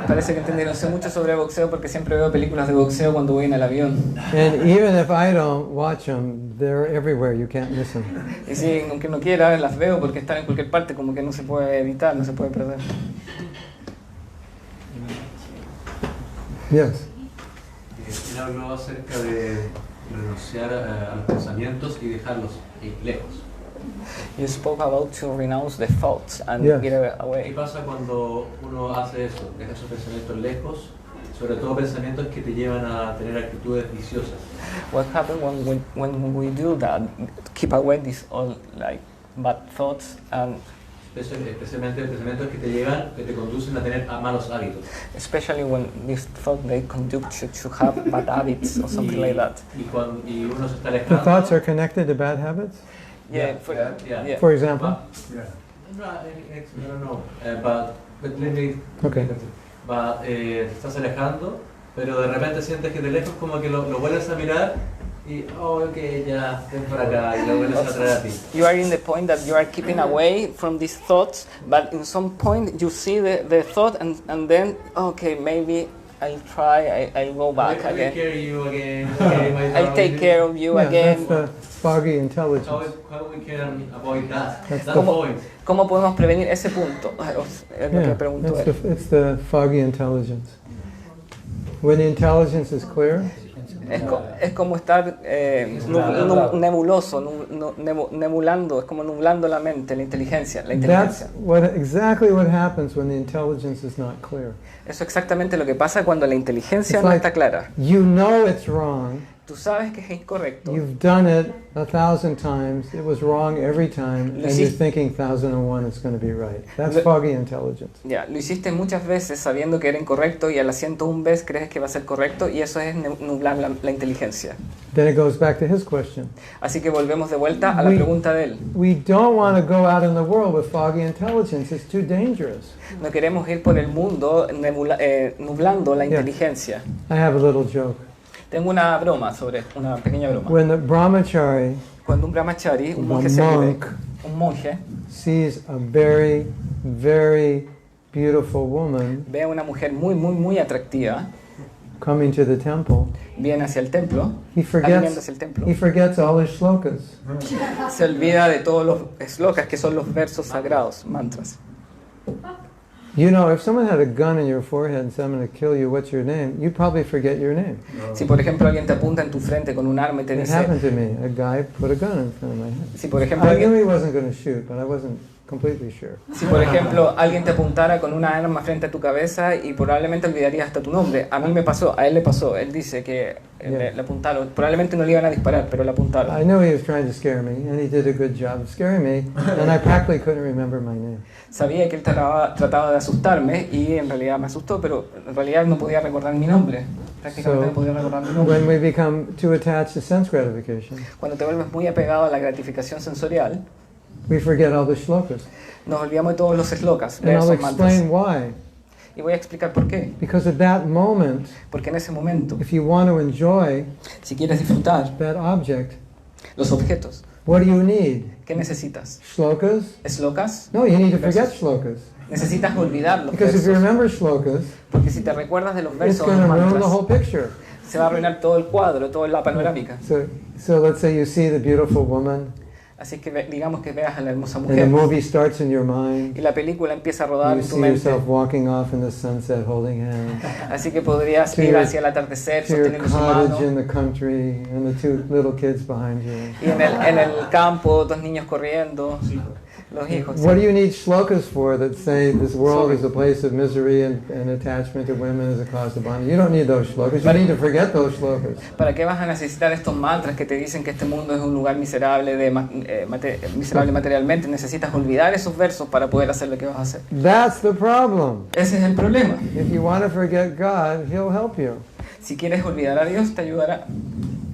parece que entendieron. Sé mucho sobre boxeo porque siempre veo películas de boxeo cuando voy en el avión. And even if I don't watch them, they're everywhere. You can't miss them. Y sí, aunque no quiera, las veo porque están en cualquier parte, como que no se puede evitar, no se puede perder. Yes. Él habló acerca de renunciar a los pensamientos y dejarlos lejos. You spoke about to renounce the thoughts and Yes. get ¿Qué away. pasa cuando uno hace eso? Deja esos pensamientos lejos, sobre todo pensamientos que te llevan a tener actitudes viciosas. What happens when we do that? Keep away these all like bad thoughts and especialmente pensamientos que te llevan, que te conducen a tener malos hábitos. Especially when this thought they conduct you to have bad habits or something like that. Y uno se está The alejando. thoughts are connected to bad habits? Yeah, Yeah. For example? No, I don't know. But let me. Okay. Te estás alejando, pero de repente sientes que de lejos como que lo vuelves a mirar y, oh, ok, ya, ven por acá, y lo vuelves a traer a ti. You are in the point that you are keeping away from these thoughts, but in some point you see the thought and then, okay, maybe I'll try, I'll go back I'll again. take care of you again. Okay, I'll take care of you Yeah, again. that's the foggy intelligence. How we can avoid that? That's That's the the- point. ¿Cómo podemos prevenir ese punto? Es lo que Yeah, preguntó it's él. it's the foggy intelligence. When the intelligence is clear, Es como estar nebuloso, nebulando, es como nublando la mente, la inteligencia. that's exactly what happens when the intelligence is not clear. Eso es exactamente lo que pasa cuando la inteligencia It's no like está clara. you know it's wrong, Tú sabes que es incorrecto. you've done it 1,000 times, it was wrong every time, Lo and you're hiciste- thinking 1,001 it's going to be right. That's Lo- foggy intelligence. Ya, lo hiciste muchas veces sabiendo que era incorrecto y a la 101 vez crees que va a ser correcto y eso es nublar la inteligencia. Then it goes back to his question. Así que volvemos de vuelta a la We- pregunta de él. We don't want to go out in the world with foggy intelligence. It's too dangerous. No queremos ir por el mundo nublando la Yeah. inteligencia. I have a little joke. Tengo una broma sobre, una pequeña broma. When the brahmachari, Cuando un brahmachari, un monje the célibe, monk, un monje, sees a very, very beautiful woman ve a una mujer muy atractiva, coming to the temple, viene hacia el templo, he caminando forgets, hacia el templo, he forgets all his shlokas. se olvida de todos los slokas, que son los versos sagrados, mantras. You know, if someone had a gun in your forehead and said, I'm going to kill you, what's your name? You'd probably forget your name. Si por ejemplo alguien te apunta en tu frente con un arma y te It dice, happened to me. A guy put a gun in front of my head. si por ejemplo I knew alguien, he wasn't going to shoot, but I wasn't completely sure. si por ejemplo alguien te apuntara con una arma frente a tu cabeza y probablemente olvidarías hasta tu nombre. A mí me pasó, a él le pasó. Él dice que le apuntaron, probablemente no le iban a disparar, pero le apuntaron. I knew he was trying to scare me, and he did a good job of scaring me, and I practically couldn't remember my name. Sabía que él trataba de asustarme y en realidad me asustó, pero en realidad no podía recordar mi nombre. Prácticamente no podía recordar mi nombre. When we become too attached to sense gratification, Cuando te vuelves muy apegado a la gratificación sensorial, we forget all the shlokas. nos olvidamos de todos los slokas, And I'll versos, mantras. explain why. Y voy a explicar por qué. Because at that moment, Porque en ese momento, if you want to enjoy si quieres disfrutar that object, los objetos, what do you need? ¿qué necesitas? Shlokas? ¿Slokas? No, you need to forget shlokas. Necesitas olvidar los Because if you versos. remember shlokas, Porque si te recuerdas de los it's versos, going los to ruin the mantras, whole picture. se va a arruinar todo el cuadro, toda la panorámica. So let's say you see the beautiful woman, Así que digamos que veas a la hermosa and the mujer movie starts in your mind. y la película empieza a rodar You en tu see mente. yourself walking off in the sunset holding hands. Así que podrías To ir your- hacia el atardecer To your sosteniendo su mano. cottage in the country, and the two little kids behind you. Y en el campo, dos niños corriendo, los hijos. What do you need shlokas for that say this world is a place of misery and attachment to women is a cause of bondage? You don't need those shlokas. You need to forget those shlokas. ¿Para qué vas a necesitar estos mantras que te dicen que este mundo es un lugar miserable, miserable materialmente? Necesitas olvidar esos versos para poder hacer lo que vas a hacer. That's the problem. Ese es el problema. If you want to forget God, He'll help you. Si quieres olvidar a Dios, te ayudará.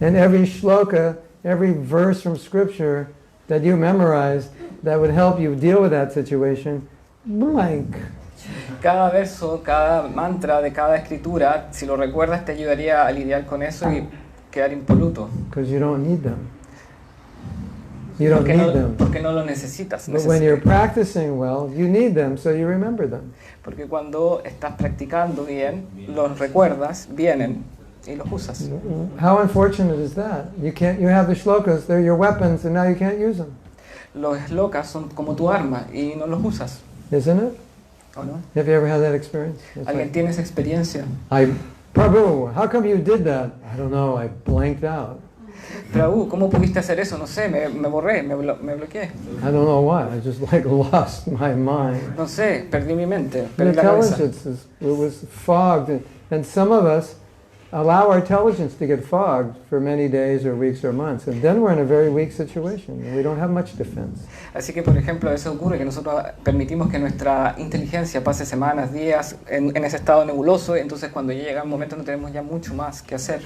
And every shloka, every verse from Scripture that you memorized that would help you deal with that situation, blank. Cada verso, cada mantra de cada escritura, si lo recuerdas, te ayudaría a lidiar con eso y quedar impoluto. Because you don't need them. You don't need them. Porque no lo necesitas. But when you're practicing well, you need them, so you remember them. Porque cuando estás practicando bien, los recuerdas, vienen y los usas. How unfortunate is that? You have the shlokas, they're your weapons, and now you can't use them. Los slokas son como tu arma y no los usas, Isn't it? ¿o no? Have you ever had that experience? It's ¿Alguien like, tiene esa experiencia? Prabhu, how come you did that? I don't know, I blanked out. Prabhu, ¿cómo pudiste hacer eso? No sé, me borré, me bloqueé. I don't know why, I just like lost my mind. No sé, perdí mi mente, The perdí la cabeza. intelligence, it was fogged, and some of us, allow our intelligence to get fogged for many days or weeks or months, and then we're in a very weak situation, and we don't have much defense. Así que, por ejemplo, eso ocurre que nosotros permitimos que nuestra inteligencia pase semanas, días en ese estado nebuloso, entonces cuando ya llega un momento no tenemos ya mucho más que hacer.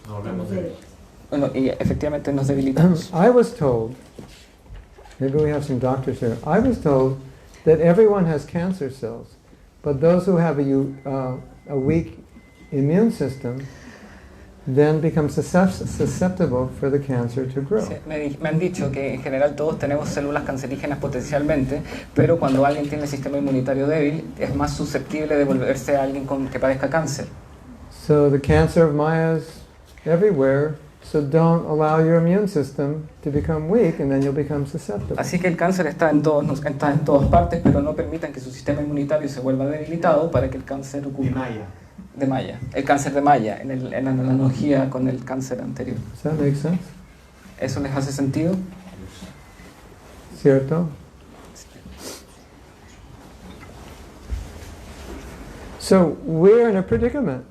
No volvemos de Bueno, y efectivamente nos debilitamos. I was told, maybe we have some doctors here, I was told that everyone has cancer cells, but those who have a weak immune system then become susceptible for the cancer to grow. Sí, me han dicho que en general todos tenemos células cancerígenas potencialmente, pero cuando alguien tiene el sistema inmunitario débil es más susceptible de volverse a alguien que padezca cáncer. So the cancer of Maya is everywhere, so don't allow your immune system to become weak and then you'll become susceptible. Así que el cáncer está en todas partes, pero no permitan que su sistema inmunitario se vuelva debilitado para que el cáncer ocurra. De Maya. El cáncer de Maya, en la analogía con el cáncer anterior. Does that make sense? ¿Eso les hace sentido? ¿Cierto? So we're in a predicament.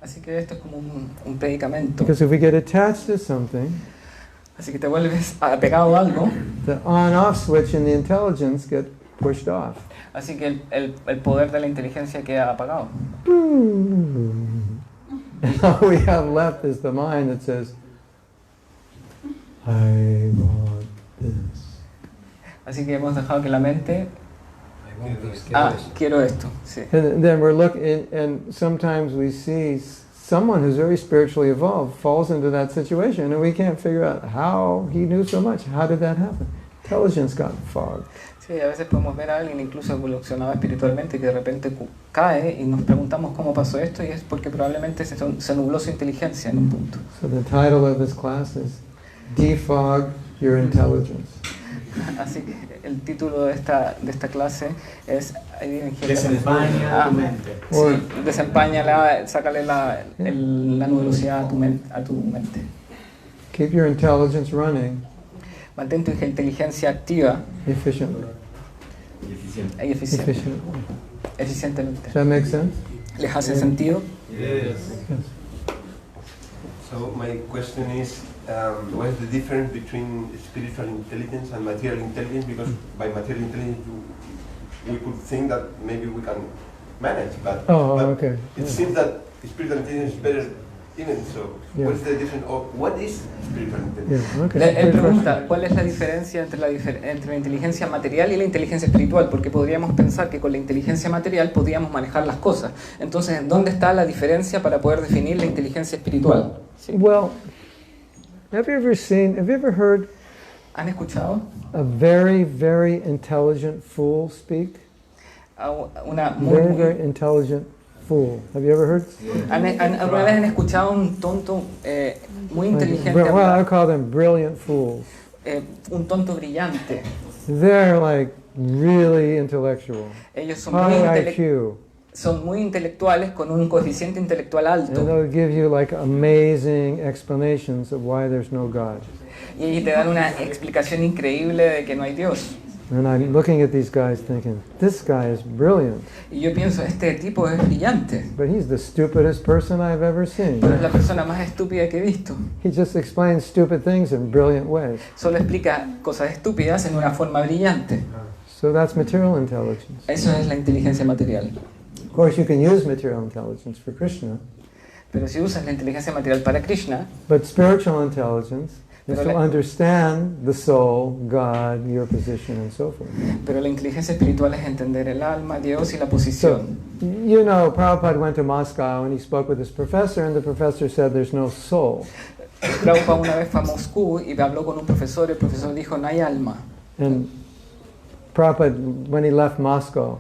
Así que esto es como un predicamento. Because if we get attached to something, Así que te vuelves apegado a algo. the on-off switch in the intelligence get pushed off. Así que el poder de la inteligencia queda apagado. And all we have left is the mind that says, I want this. Así que hemos dejado que la mente... quiero esto. Sí. And then we're looking, and sometimes we see someone who's very spiritually evolved falls into that situation, and we can't figure out how he knew so much. How did that happen? Intelligence got fogged. Sí, a veces podemos ver a alguien incluso evolucionado espiritualmente que de repente cae y nos preguntamos cómo pasó esto y es porque probablemente se nubló su inteligencia en un punto. So the title of this class is Defog Your Intelligence. Así que el título de esta clase es Desempaña tu mente. Sí, desempañala, sácale la nubosidad a tu mente. Keep your intelligence running Mantén tu inteligencia activa efficiently. y Efficiently. eficientemente. Does that make sense? ¿Les hace sentido? Yes. So my question is, what is the difference between spiritual intelligence and material intelligence? Because by material intelligence, we could think that maybe we can manage, but, Oh, but okay. it Yeah. seems that spiritual intelligence is better even. So Yeah. what's the difference? Or what is spiritual intelligence? Yeah, okay. Él Good pregunta, question. ¿cuál es la diferencia entre la inteligencia material y la inteligencia espiritual? Porque podríamos pensar que con la inteligencia material podíamos manejar las cosas. Entonces, ¿dónde está la diferencia para poder definir la inteligencia espiritual? ¿Sí? Well, have you ever heard ¿Han escuchado a very, very intelligent fool speak? a una Very, very intelligent fool. Have you ever heard? ¿Alguna vez han escuchado a un tonto muy inteligente Well, I hablar? call them brilliant fools. Un tonto brillante. They're like really intellectual, Ellos high IQ, son muy intelectuales con un coeficiente intelectual and alto they'll give you like amazing explanations of why there's no God. y te dan una explicación increíble de que no hay Dios. And I'm looking at these guys thinking, this guy is brilliant, Y yo pienso, este tipo es brillante, but he's the stupidest person I've ever seen. pero es la persona más estúpida que he visto. He just explains stupid things in brilliant ways. Solo explica cosas estúpidas en una forma brillante. So that's material intelligence. Eso es la inteligencia material. Of course, you can use material intelligence for Krishna, Pero si usas la inteligencia material para Krishna, but spiritual intelligence is Pero to la- understand the soul, God, your position, and so forth. pero la inteligencia espiritual es entender el alma, Dios y la So, posición. you know, Prabhupada went to Moscow and he spoke with his professor, and the professor said there's no soul. Prabhupada una vez fue a Moscú y habló con un profesor y el profesor dijo, no hay alma. And Prabhupada, when he left Moscow,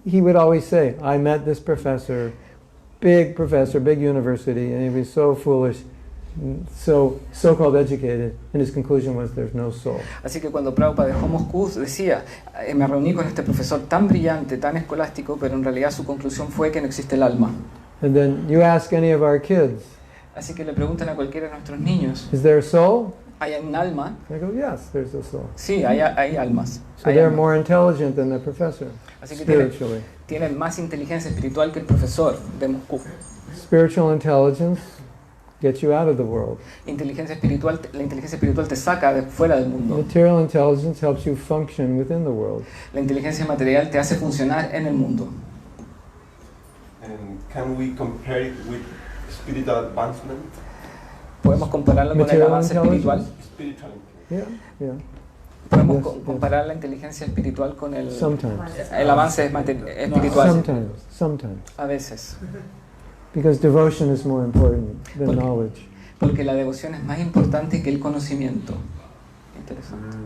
he would always say, I met this professor, big university, and he was so foolish, so-called educated, and his conclusion was there's no soul. Así que cuando Prabhupada dejó Moscú decía, me reuní con este profesor tan brillante, tan escolástico, pero en realidad su conclusión fue que no existe el alma. And then you ask any of our kids, Así que le preguntan a cualquiera de nuestros niños, is there a soul? ¿Hay un alma? I go, yes, there's a soul. Sí, hay almas. So Hay they're almas. more intelligent than the professor, Así que spiritually. tienen más inteligencia espiritual que el profesor de Moscú. Spiritual intelligence gets you out of the world. La inteligencia espiritual te saca de fuera del mundo. Material intelligence helps you function within the world. La inteligencia material te hace funcionar en el mundo. And can we compare it with spiritual advancement? Podemos compararlo con el Material avance espiritual. Spiritual intelligence. Yeah, yeah. Podemos Yes, yes. comparar la inteligencia espiritual con el Sometimes. avance espiritual. Sometimes. A veces. Because devotion is more important than Porque- knowledge. Porque la devoción es más importante que el conocimiento. Interesante.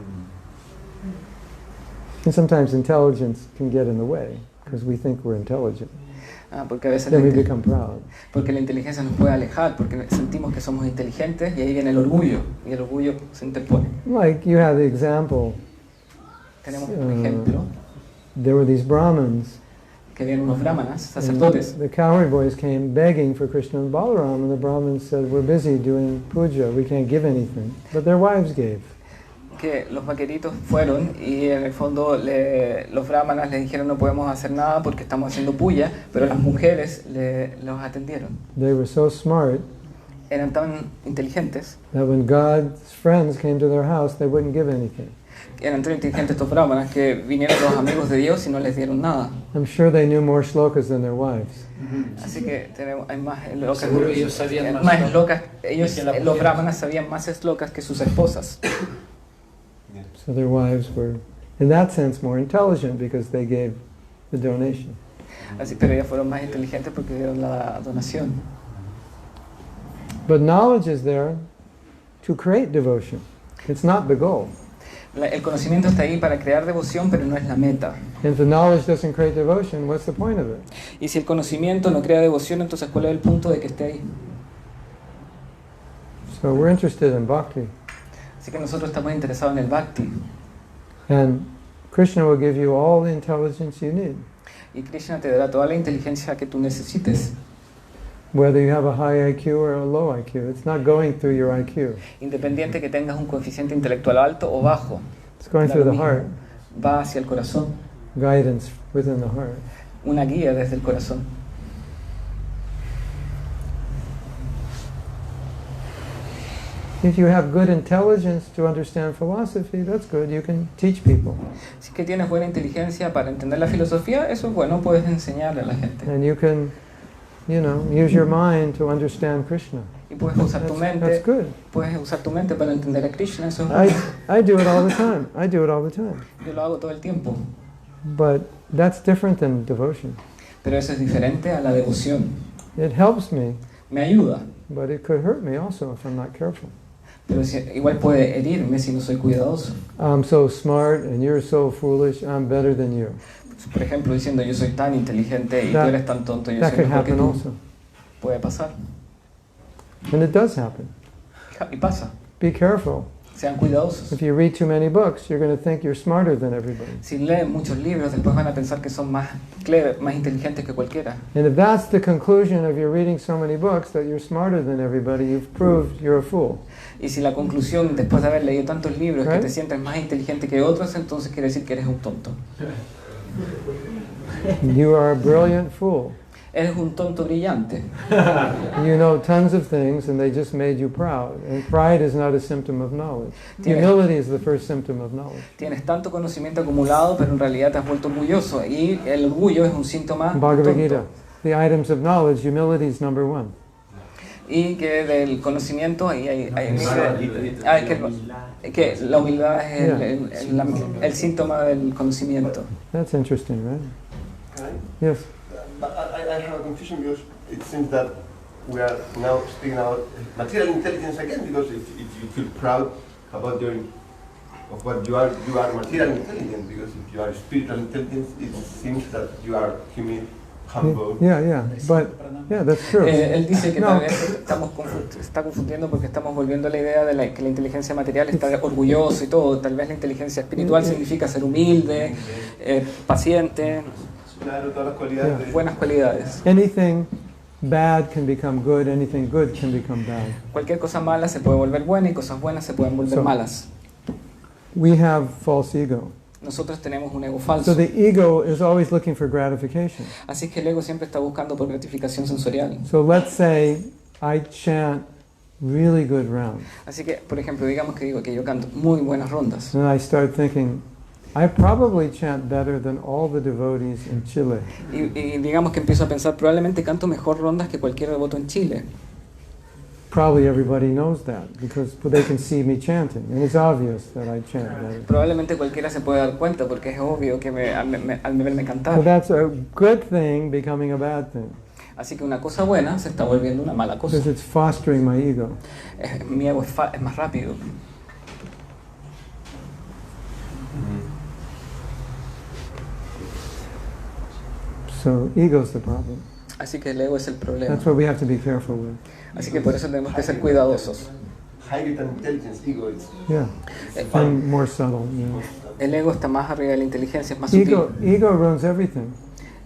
And sometimes intelligence can get in the way because we think we're intelligent. Porque a veces Then we become proud. porque la inteligencia nos puede alejar, porque sentimos que somos inteligentes y ahí viene el orgullo, y el orgullo se interpone. Like you have the example, Tenemos un ejemplo, there were these Brahmins, que vienen unos brahmanas, and sacerdotes, the cowherd boys came begging for Krishna and Balaram, and the Brahmins said, we're busy doing puja, we can't give anything. But their wives gave. que los vaqueritos fueron y en el fondo los brahmanas les dijeron no podemos hacer nada porque estamos haciendo puya, pero las mujeres los atendieron. They were so smart Eran tan inteligentes, that when God's friends came to their house, they wouldn't give anything. eran tan inteligentes estos brahmanas que vinieron los amigos de Dios y no les dieron nada. I'm sure they knew more shlokas than their wives. Así que hay más locas, Seguro ellos sabían más más slokas locas, ellos, que las los mujeres. brahmanas sabían más eslocas que sus esposas. So their wives were, in that sense, more intelligent because they gave the donation. Así, pero ellas fueron más inteligentes porque dieron la donación. But knowledge is there to create devotion. It's not the goal. El conocimiento está ahí para crear devoción, pero no es la meta. And if the knowledge doesn't create devotion, what's the point of it? Y si el conocimiento no crea devoción, entonces ¿cuál es el punto de que esté ahí? So we're interested in bhakti. Así que nosotros estamos interesados en el bhakti. And Krishna will give you all the intelligence you need. Y Krishna te dará toda la inteligencia que tú necesites, Whether you have a high IQ or a low IQ, it's not going through your IQ. independiente que tengas un coeficiente intelectual alto o bajo. It's going Da through lo the mismo. heart, Va hacia el corazón, guidance within the heart. una guía desde el corazón. If you have good intelligence to understand philosophy, that's good. You can teach people. Si es que tienes buena inteligencia para entender la filosofía, eso es bueno, puedes enseñar a la gente. And you can, use your mind to understand Krishna. Y puedes usar tu That's mente, good. puedes usar tu mente para entender a Krishna, eso es bueno. I do it all the time. I do it all the time. Yo lo hago todo el tiempo. But that's different than devotion. Pero eso es diferente a la devoción. It helps me, Me ayuda, but it could hurt me also if I'm not careful. pero igual puede herirme si no soy cuidadoso. I'm so smart and you're so foolish, I'm better than you. Por ejemplo, diciendo yo soy tan inteligente y That- tú eres tan tonto, yo That soy could mejor que happen tú. also. Puede pasar. And it does happen. Y pasa. Be careful. Sean cuidadosos. If you read too many books, you're going to think you're smarter than everybody. Si leen muchos libros, después van a pensar que son más clever, más inteligentes que cualquiera. And if that's the conclusion of your reading so many books, that you're smarter than everybody, you've proved you're a fool. Y si la conclusión, después de haber leído tantos libros, que Right. te sientes más inteligente que otros, entonces quiere decir que eres un tonto. You are a brilliant fool. Eres un tonto brillante. You know tons of things and they just made you proud. And pride is not a symptom of knowledge. Tienes, Humility is the first symptom of knowledge. tienes tanto conocimiento acumulado, pero en realidad te has vuelto orgulloso. Y el orgullo es un síntoma Bhagavad Gita. tonto. The items of knowledge, humility is number one. Y que del conocimiento, ahí que la humildad es el síntoma del conocimiento. That's interesting, right? Can I? Yes. But I have a confusion because it seems that we are now speaking about material intelligence again, because if you feel proud about of what you are material intelligent, because if you are spiritual intelligence, it seems that you are humble. Yeah. But, yeah, that's true. Él dice que No. tal vez está confundiendo porque estamos volviendo a la idea de que la inteligencia material está orgulloso y todo. Tal vez la inteligencia espiritual significa ser humilde, paciente, Claro, todas las cualidades de- buenas cualidades. Anything bad can become good, anything good can become bad. Cualquier cosa mala se puede volver buena y cosas buenas se pueden volver So- malas. We have false ego. Nosotros tenemos un ego So falso. the ego is always looking for gratification. Así que el ego siempre está buscando por gratificación sensorial. So let's say I chant really good rounds. Así que, por ejemplo, digamos que digo que yo canto muy buenas rondas. And I start thinking, I probably chant better than all the devotees in Chile. Y digamos que empiezo a pensar, probablemente canto mejor rondas que cualquier devoto en Chile. Probably everybody knows that because they can see me chanting, and it's obvious that I chant better. Probablemente cualquiera se puede dar cuenta porque es obvio que al verme So cantar. that's a good thing becoming a bad thing Así que una cosa buena se está volviendo una mala cosa. because it's fostering my ego. Mi ego es más rápido. So ego's the problem. Así que el ego es el problema. That's what we have to be careful with. Así que por eso tenemos que ser cuidadosos. Higher than intelligence, ego is Yeah, and more subtle. El ego está más arriba de la inteligencia, es más sutil. Ego runs everything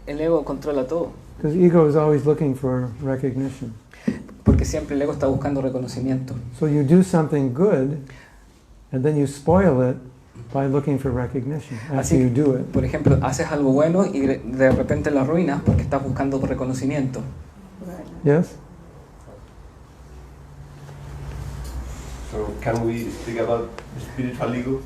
El ego controla todo, because ego is always looking for recognition. porque siempre el ego está buscando reconocimiento. So you do something good, and then you spoil it by looking for recognition after Así you do it. Por ejemplo, haces algo bueno y de repente lo arruinas porque estás buscando reconocimiento. Yes? So can we speak about spiritual ego?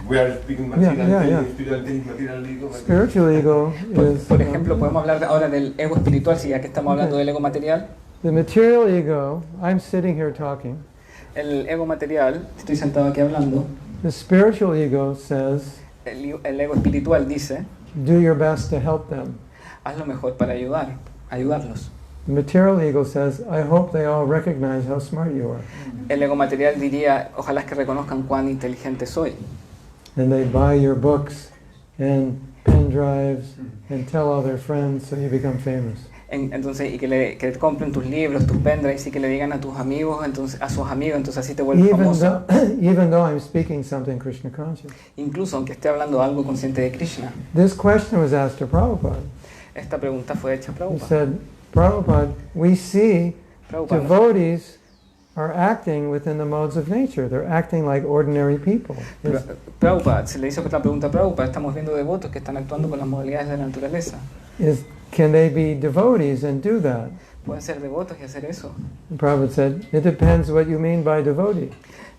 We are speaking material yeah. intelligence, spiritual intelligence, material ego. Spiritual ego is... Por ejemplo, podemos hablar ahora del ego espiritual, si ya que estamos hablando del ego material. The material ego, I'm sitting here talking. El ego material, estoy sentado aquí hablando. The spiritual ego says, El ego espiritual dice, do your best to help them. haz lo mejor para ayudarlos. The material ego says, I hope they all recognize how smart you are. El ego material diría, ojalá que reconozcan cuán inteligente soy. And they buy your books and pen drives and tell all their friends so you become famous. Entonces, y que compren tus libros, tus pendrives y que le digan a tus amigos, entonces, a sus amigos, entonces así te vuelves famoso. Even though I'm speaking something Krishna conscious. Incluso aunque esté hablando algo consciente de Krishna. This question was asked to Prabhupada. Esta pregunta fue hecha a He Prabhupada. said, Prabhupada, we see Prabhupada, devotees are acting within the modes of nature. They're acting like ordinary people. Prabhupada, se le hizo la pregunta a Prabhupada, estamos viendo devotos que están actuando con las modalidades de la naturaleza. Can they be devotees and do that? ¿Pueden ser devotos y hacer eso? And Prabhupada said, it depends what you mean by devotee.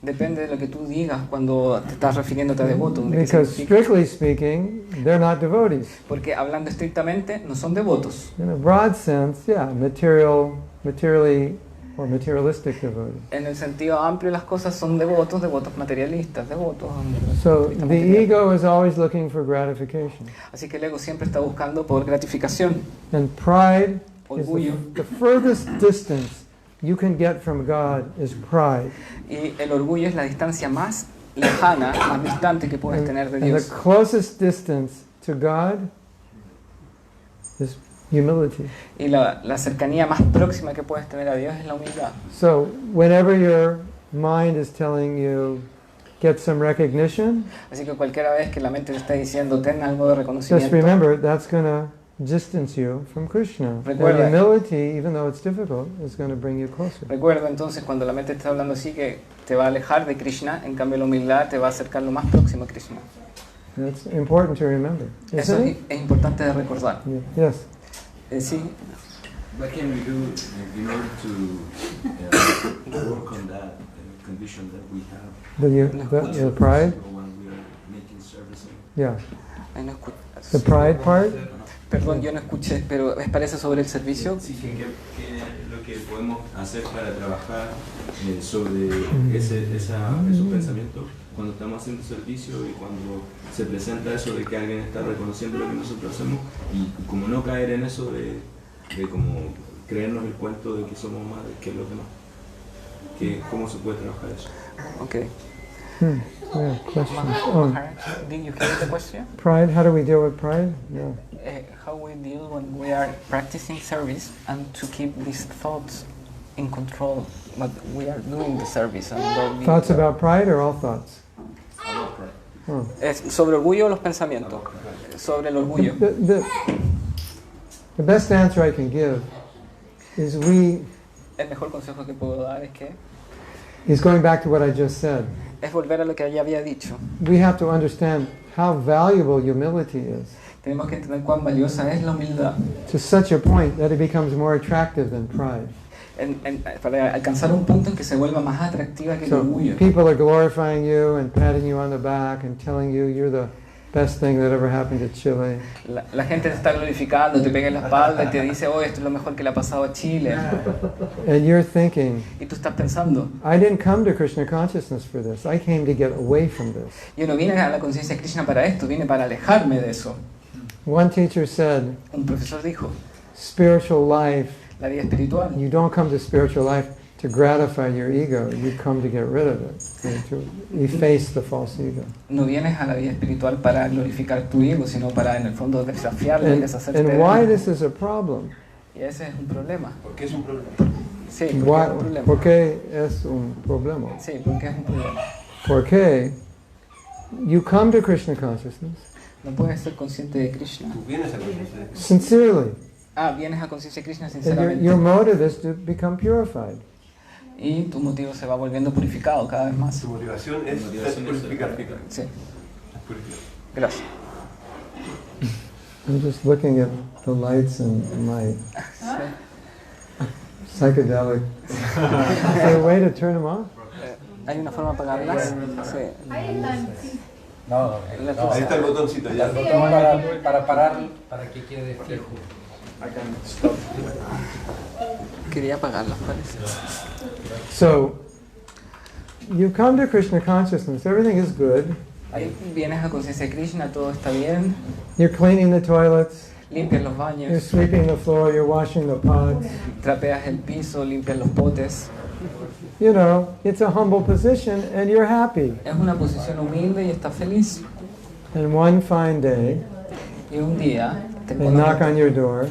Depende de lo que tú digas cuando te estás refiriéndote a devoto. ¿De qué Because significa? strictly speaking, they're not devotees. Porque hablando estrictamente, no son devotos. In a broad sense, yeah, materially or materialistic devotees. En el sentido amplio las cosas son devotos, devotos materialistas, devotos. So estrictamente the materiales. ego is always looking for gratification. Así que el ego siempre está buscando por gratificación. And pride is Orgullo. the furthest distance you can get from God is pride. Y el orgullo es la distancia más lejana, más distante que puedes tener de And the Dios. closest distance to God is humility. Y la cercanía más próxima que puedes tener a Dios es la humildad. So whenever your mind is telling you, get some recognition, Así que cualquier vez que la mente te está diciendo ten algo de just reconocimiento, remember that's going to distance you from Krishna. And Recuerda. humility, even though it's difficult, is going to bring you closer. recuerda entonces cuando la mente te está hablando así que te va a alejar de Krishna, en cambio la humildad te va a acercar lo más próximo a Krishna. That's important to remember, Eso isn't es, it? es importante de recordar. Yeah. Yes. Sí, What can we do in order to work on that condition that we have? The pride? When we are making service. Yeah. ahí no escucho. The pride part? Perdón, yo no escuché, pero ¿les parece sobre el servicio? Sí, ¿qué es lo que podemos hacer para trabajar sobre esos pensamientos cuando estamos haciendo servicio y cuando se presenta eso de que alguien está reconociendo lo que nosotros hacemos y como no caer en eso de como creernos el cuento de que somos más que los demás? ¿Cómo se puede trabajar eso? Okay. Yeah, questions. Oh, Did you hear the question? pride, how do we deal with pride? Yeah. How we deal when we are practicing service and to keep these thoughts in control, but we are doing the service and don't be- Thoughts about pride or all thoughts? Oh. Es sobre orgullo o los pensamientos. Sobre el orgullo. The best answer I can give is El mejor consejo que puedo dar is going back to what I just said. es volver a lo que ya había dicho. We have to understand how valuable humility is, Tenemos que entender cuán valiosa es la humildad to such a point that it becomes more attractive than pride. para alcanzar un punto en que se vuelva más atractiva que el So orgullo. people are glorifying you and patting you on the back and telling you you're the best thing that ever happened to Chile. La gente te está glorificando, te pega en la espalda y te dice, oh, esto es lo mejor que le ha pasado a Chile. And you're thinking, Y tú estás pensando, I didn't come to Krishna consciousness for this. I came to get away from this. yo no vine a la conciencia de Krishna para esto, vine para alejarme de eso. One teacher said, Un profesor dijo, spiritual life, la vida espiritual, you don't come to spiritual life to gratify your ego. You come to get rid of it, to efface the false ego. no vienes a la vida espiritual para glorificar tu ego, sino para en el fondo desafiarlo y deshacerte de And why él. this is a problem? Y ese es un problema. ¿Por qué es un problema? Sí, porque Why, es un problema. ¿Por qué es un problema? Sí, porque es un problema. Porque you come to Krishna consciousness No puedes ser consciente de Krishna. Tú vienes a conocer. sincerely, Vienes a conciencia de Krishna and sinceramente. your motive is to become purified. Y tu motivo se va volviendo purificado cada vez más. Tu motivación es motivación es purificar. Sí, Purificar. gracias. I'm just looking at the lights and my Sí. psychedelic. Is there a way to turn them off? ¿Hay una forma de apagarlas? Sí. No, Ahí está el botoncito ya. el botón para parar, para que quede fijo. Quería apagarlas, parece. So, you come to Krishna consciousness, everything is good. Ahí vienes a conciencia de Krishna, todo está bien. You're cleaning the toilets, Limpias los you're baños, sweeping the floor, you're washing the pots. trapeas el piso, limpias los potes. You know, it's a humble position and you're happy. Es una posición humilde y estás feliz. And one fine day, Y un día te they knock on your door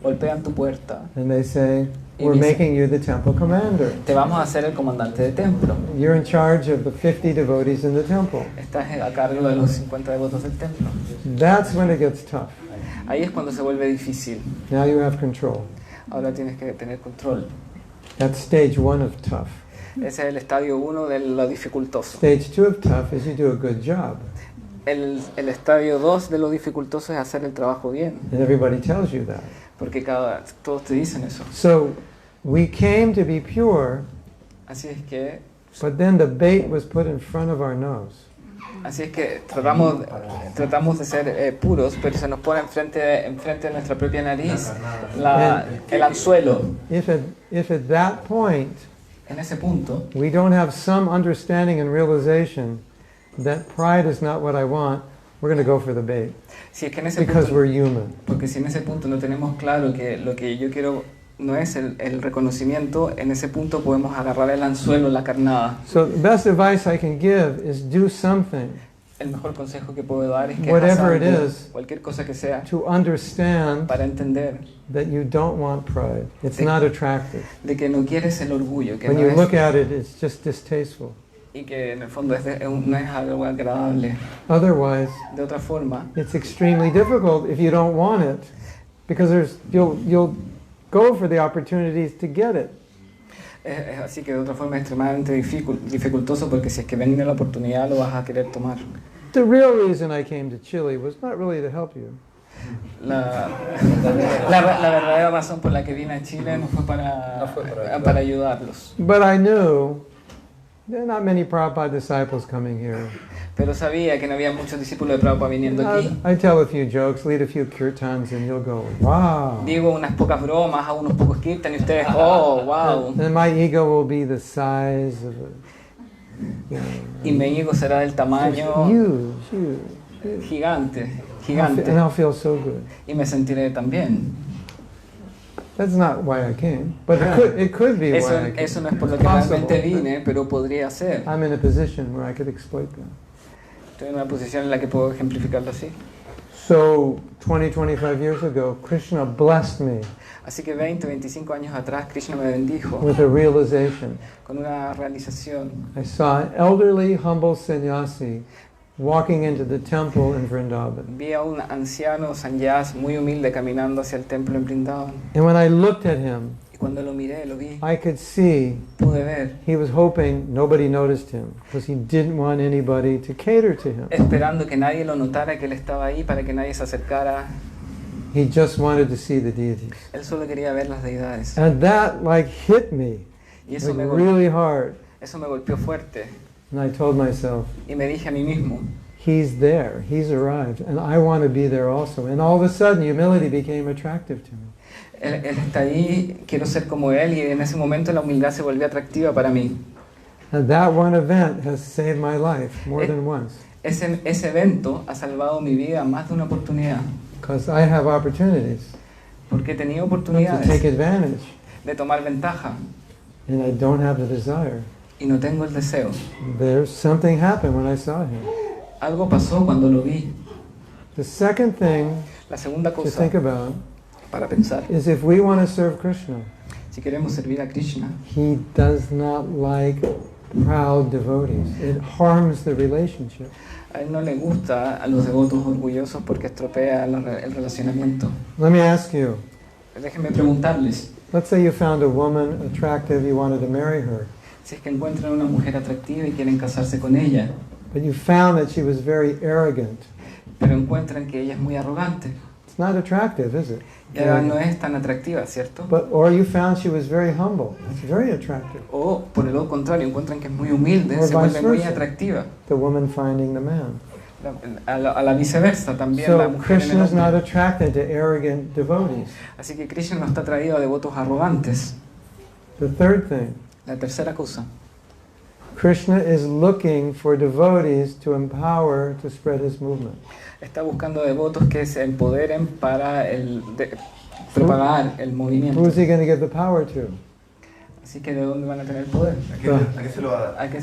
golpean tu puerta. and they say, we're making you the temple commander. Te vamos a hacer el comandante de templo. You're in charge of the 50 devotees in the temple. Estás a cargo de los 50 devotos del templo. That's when it gets tough. Ahí es cuando se vuelve difícil. Now you have control. Ahora tienes que tener control. That's stage one of tough. Ese es el estadio 1 de lo dificultoso. Stage two of tough is you do a good job. El estadio 2 de lo dificultoso es hacer el trabajo bien. And everybody tells you that. Porque todos te dicen eso. So we came to be pure, Así es que but then the bait was put in front of our nose. tratamos de ser puros, pero se nos pone enfrente de nuestra propia nariz el anzuelo. If at that point En ese punto, we don't have some understanding and realization that pride is not what I want, we're going to go for the bait si es que en ese because punto, we're human. porque si en ese punto no tenemos claro que lo que yo quiero no es el reconocimiento, en ese punto podemos agarrar el anzuelo, la carnada. So the best advice I can give is do something El mejor consejo que puedo dar es que Whatever hagas it algo, is. cualquier cosa que sea, to understand para entender that you don't want pride. It's Sí. not attractive. de que no quieres el orgullo, que When no you es, look at it, it's just distasteful. y que en el fondo no es algo agradable. Otherwise, De otra forma, it's extremely difficult if you don't want it, because you'll go for the opportunities to get it. es así que de otra forma es extremadamente dificultoso porque si es que viene la oportunidad lo vas a querer tomar. The real reason I came to Chile was not really to help you. La verdadera razón por la que vine a Chile no fue para ayudarlos. But I knew there are not many Prabhupada disciples coming here. Pero sabía que no había muchos discípulos de Prabhupada viniendo aquí. I tell a few jokes, lead a few kirtans, and you'll go, wow. Digo unas pocas bromas, hago unos pocos kirtan y ustedes, oh, wow. And my ego will be the size of Y mi ego será del tamaño huge. gigante. And I'll feel so good. Y me sentiré también. That's not why I came, but it could be why I came. Eso no es por lo It's que realmente possible. vine, pero podría ser. I'm in a position where I could exploit them. Estoy en una posición en la que puedo ejemplificarlo así. So 20, 25 years ago, Krishna blessed me Así que 20, 25 años atrás, Krishna me bendijo with a realization. con una realización. I saw an elderly, humble sannyasi walking into the temple in Vrindavan. Vi a un anciano sannyas muy humilde caminando hacia el templo en Brindavan. And when I looked at him, Y cuando lo miré, lo vi, I could see pude ver, he was hoping nobody noticed him because he didn't want anybody to cater to him. esperando que nadie lo notara, que él estaba ahí para que nadie se acercara. He just wanted to see the deities. Él solo quería ver las deidades. And that like hit me Y eso like me, really hard. eso me golpeó fuerte. And I told myself, Y me dije a mí mismo, he's there, he's arrived, and I want to be there also. And all of a sudden, humility became attractive to me. él está ahí, quiero ser como él, y en ese momento la humildad se volvió atractiva para mí. And that one event has saved my life more than once. Ese evento ha salvado mi vida más de una oportunidad, Because I have opportunities porque he tenido to take oportunidades advantage, de tomar ventaja and I don't have the desire. y no tengo el deseo. There's something happened when I saw him. Algo pasó cuando lo vi. The second thing La segunda to cosa think about para pensar, is if we want to serve Krishna, si queremos servir a Krishna, he does not like proud devotees. It harms the relationship. a él no le gusta a los devotos orgullosos porque estropea el relacionamiento. Let me ask you, Déjenme preguntarles, let's say you found a woman attractive, you wanted to marry her, si es que encuentran una mujer atractiva y quieren casarse con ella, but you found that she was very arrogant. pero encuentran que ella es muy arrogante. It's not attractive, is it? Ya no es tan atractiva, ¿cierto? Or you found she was very humble. It's very attractive. O por el lado contrario, encuentran que es muy humilde, Or se vuelve vice muy versa. atractiva. The woman finding the man. A la viceversa también la So mujer en el Krishna is not hombre. attracted to arrogant devotees. Así que Krishna no está atraído a devotos arrogantes. The third thing, La tercera cosa, Krishna is looking for devotees to empower to spread his movement. está buscando devotos que se empoderen para propagar el movimiento. Who is he going to give the power to? Así que ¿de dónde van a tener el poder? ¿A qué se lo va a dar? ¿A quién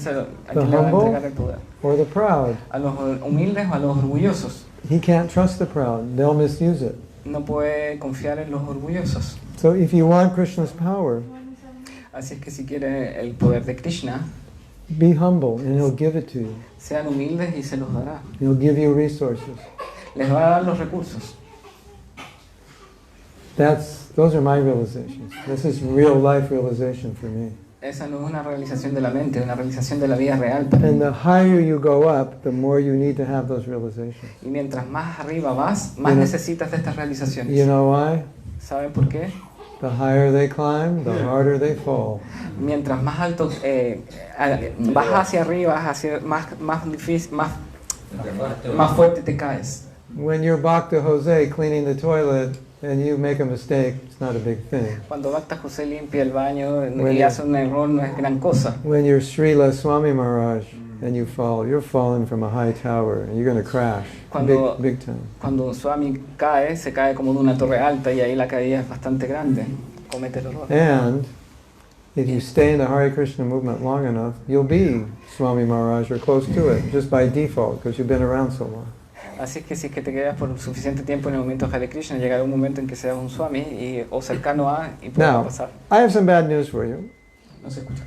le va a humble? entregar el poder? Or the proud? ¿A los humildes o a los orgullosos? He can't trust the proud. They'll misuse it. No puede confiar en los orgullosos. So if you want Krishna's power, Así es que si quiere el poder de Krishna, be humble and he'll give it to you. sean humildes y se los dará. He'll give you resources. Les va a dar los recursos. Those are my realizations. This is real life realization for me. Esa no es una realización de la mente, es una realización de la vida real para And mí. the higher you go up, the more you need to have those realizations. Y mientras más arriba vas, más You know- necesitas de estas realizaciones. You know why? ¿Saben por qué? The higher they climb, the harder they fall. Mientras más alto vas hacia arriba, más difícil, más fuerte te caes. When you're Bhakta Jose cleaning the toilet and you make a mistake, it's not a big thing. Cuando Bhakta José limpia el baño Bueno. y hace un error, no es gran cosa. When you're Srila Swami Maharaj and you fall, you're falling from a high tower and you're going to crash Cuando- big time. Cuando Swami cae, se cae como de una torre alta y ahí la caída es bastante grande. Comete el error. And if you stay in the Hare Krishna movement long enough, you'll be Swami Maharaj or close to it, just by default, because you've been around so long. Así es que si es que te quedas por suficiente tiempo en el movimiento de Hare Krishna, llegará un momento en que seas un Swami o cercano a y pueda Now, pasar. I have some bad news for you. No se escucha.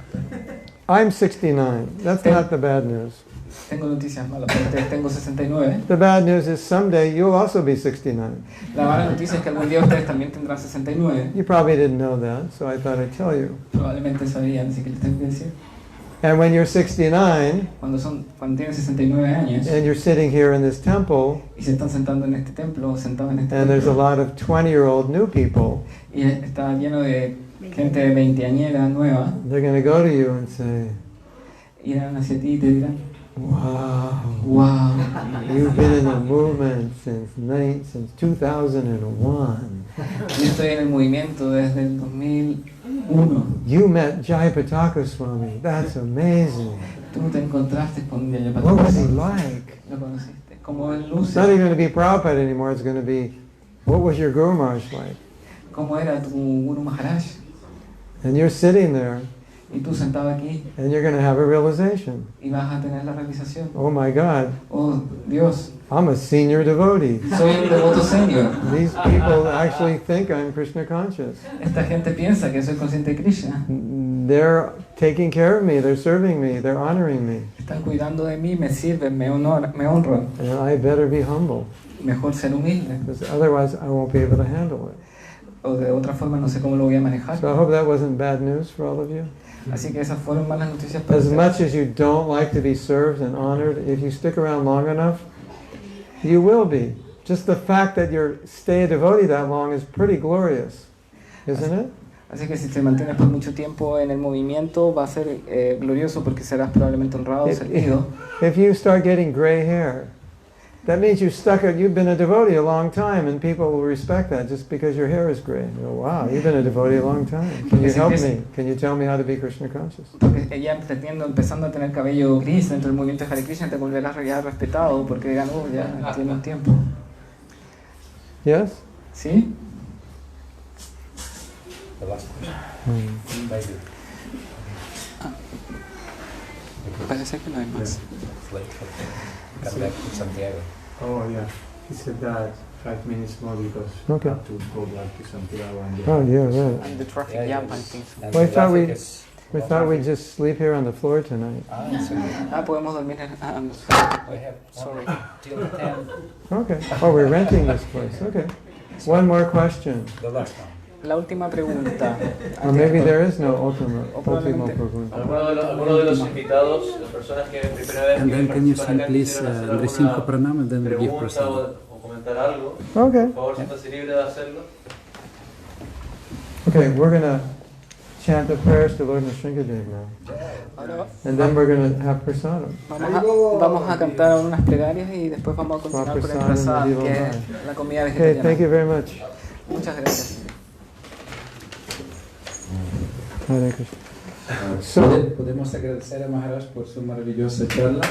I'm 69. That's not the bad news. Tengo noticias malas para ustedes. Tengo 69. The bad news is someday you'll also be 69. La mala noticia es que algún día ustedes también tendrán 69. You probably didn't know that, so I thought I'd tell you. Probablemente sabían, así que les tengo que decir. And when you're 69 Cuando tienen 69 años and you're sitting here in this temple y se están sentando en este templo, sentados en este and there's a templo, lot of 20-year-old new people, y está lleno de gente veinteañera nueva, they're going to go to you and say, irán hacia ti y te dirán, wow, wow, you've been in the movement since 2001. yo estoy en el movimiento desde el 2001. You met Jayapataka Swami. That's amazing. Tú te encontraste con What was he Jayapataka. like? Lo conociste. Como él It's luce. not even going to be Prabhupada anymore. It's going to be, what was your Guru Maharaj like? ¿Cómo era tu Guru Maharaj? And you're sitting there Y tú sentado aquí and you're going to have a realization. y vas a tener la realización. Oh my God, Oh, Dios, I'm a senior devotee. soy un devoto senior. These people actually think I'm Krishna conscious. Esta gente piensa que soy consciente de Krishna. They're taking care of me, they're serving me, they're honoring me. Están cuidando de mí, me sirven, me honran. And I better be humble, Mejor ser humilde. because otherwise I won't be able to handle it. o de otra forma no sé cómo lo voy a manejar. So I hope that wasn't bad news for all of you. Así que esas fueron malas noticias para As ustedes. much as you don't like to be served and honored, if you stick around long enough, you will be. Just the fact that you stay a devotee that long is pretty glorious, isn't it? Así que si te mantienes por mucho tiempo en el movimiento va a ser glorioso porque serás probablemente honrado, servido. If you start getting gray hair, that means you've been a devotee a long time, and people will respect that just because your hair is gray. They go, wow, you've been a devotee a long time. Can you help me? Can you tell me how to be Krishna conscious? Porque ya empezando a tener cabello gris dentro del movimiento de Hare Krishna te volverás ya respetado porque digan, oh, ya tiene un tiempo. Yes? ¿Sí? The last question. Maybe. Parece que no hay más. It's late for come back to Santiago. Oh, yeah. He said that 5 minutes more because Okay. have to go back to Santiago. Oh, yeah, right. And the traffic Yeah, jam, I yes. think. And Well, I the thought traffic we- is We thought we'd just sleep here on the floor tonight. it's okay. Podemos dormir en... We have Sorry. till 10, Okay. Oh, we're renting this place. Okay. One more question. the last one. La última pregunta. Or maybe there is no última probablemente. pregunta. Alguno de los invitados, las personas que primera vez And que then can you participan sing acá please quisieran hacer Nrisimha alguna Pranam and then we give pregunta prasadam. o comentar algo, Okay. por favor, siéntase libre de hacerlo. Okay, we're going to chant the prayers to Lord Nrsingadev now. Ahora And then we're going to have prasadam. vamos a cantar unas plegarias y después vamos a continuar con el prasadam, que es la comida Okay, thank you vegetariana. very much. Muchas gracias. Hare Krishna. So, Podemos agradecer a Maharaj por su maravillosa charla.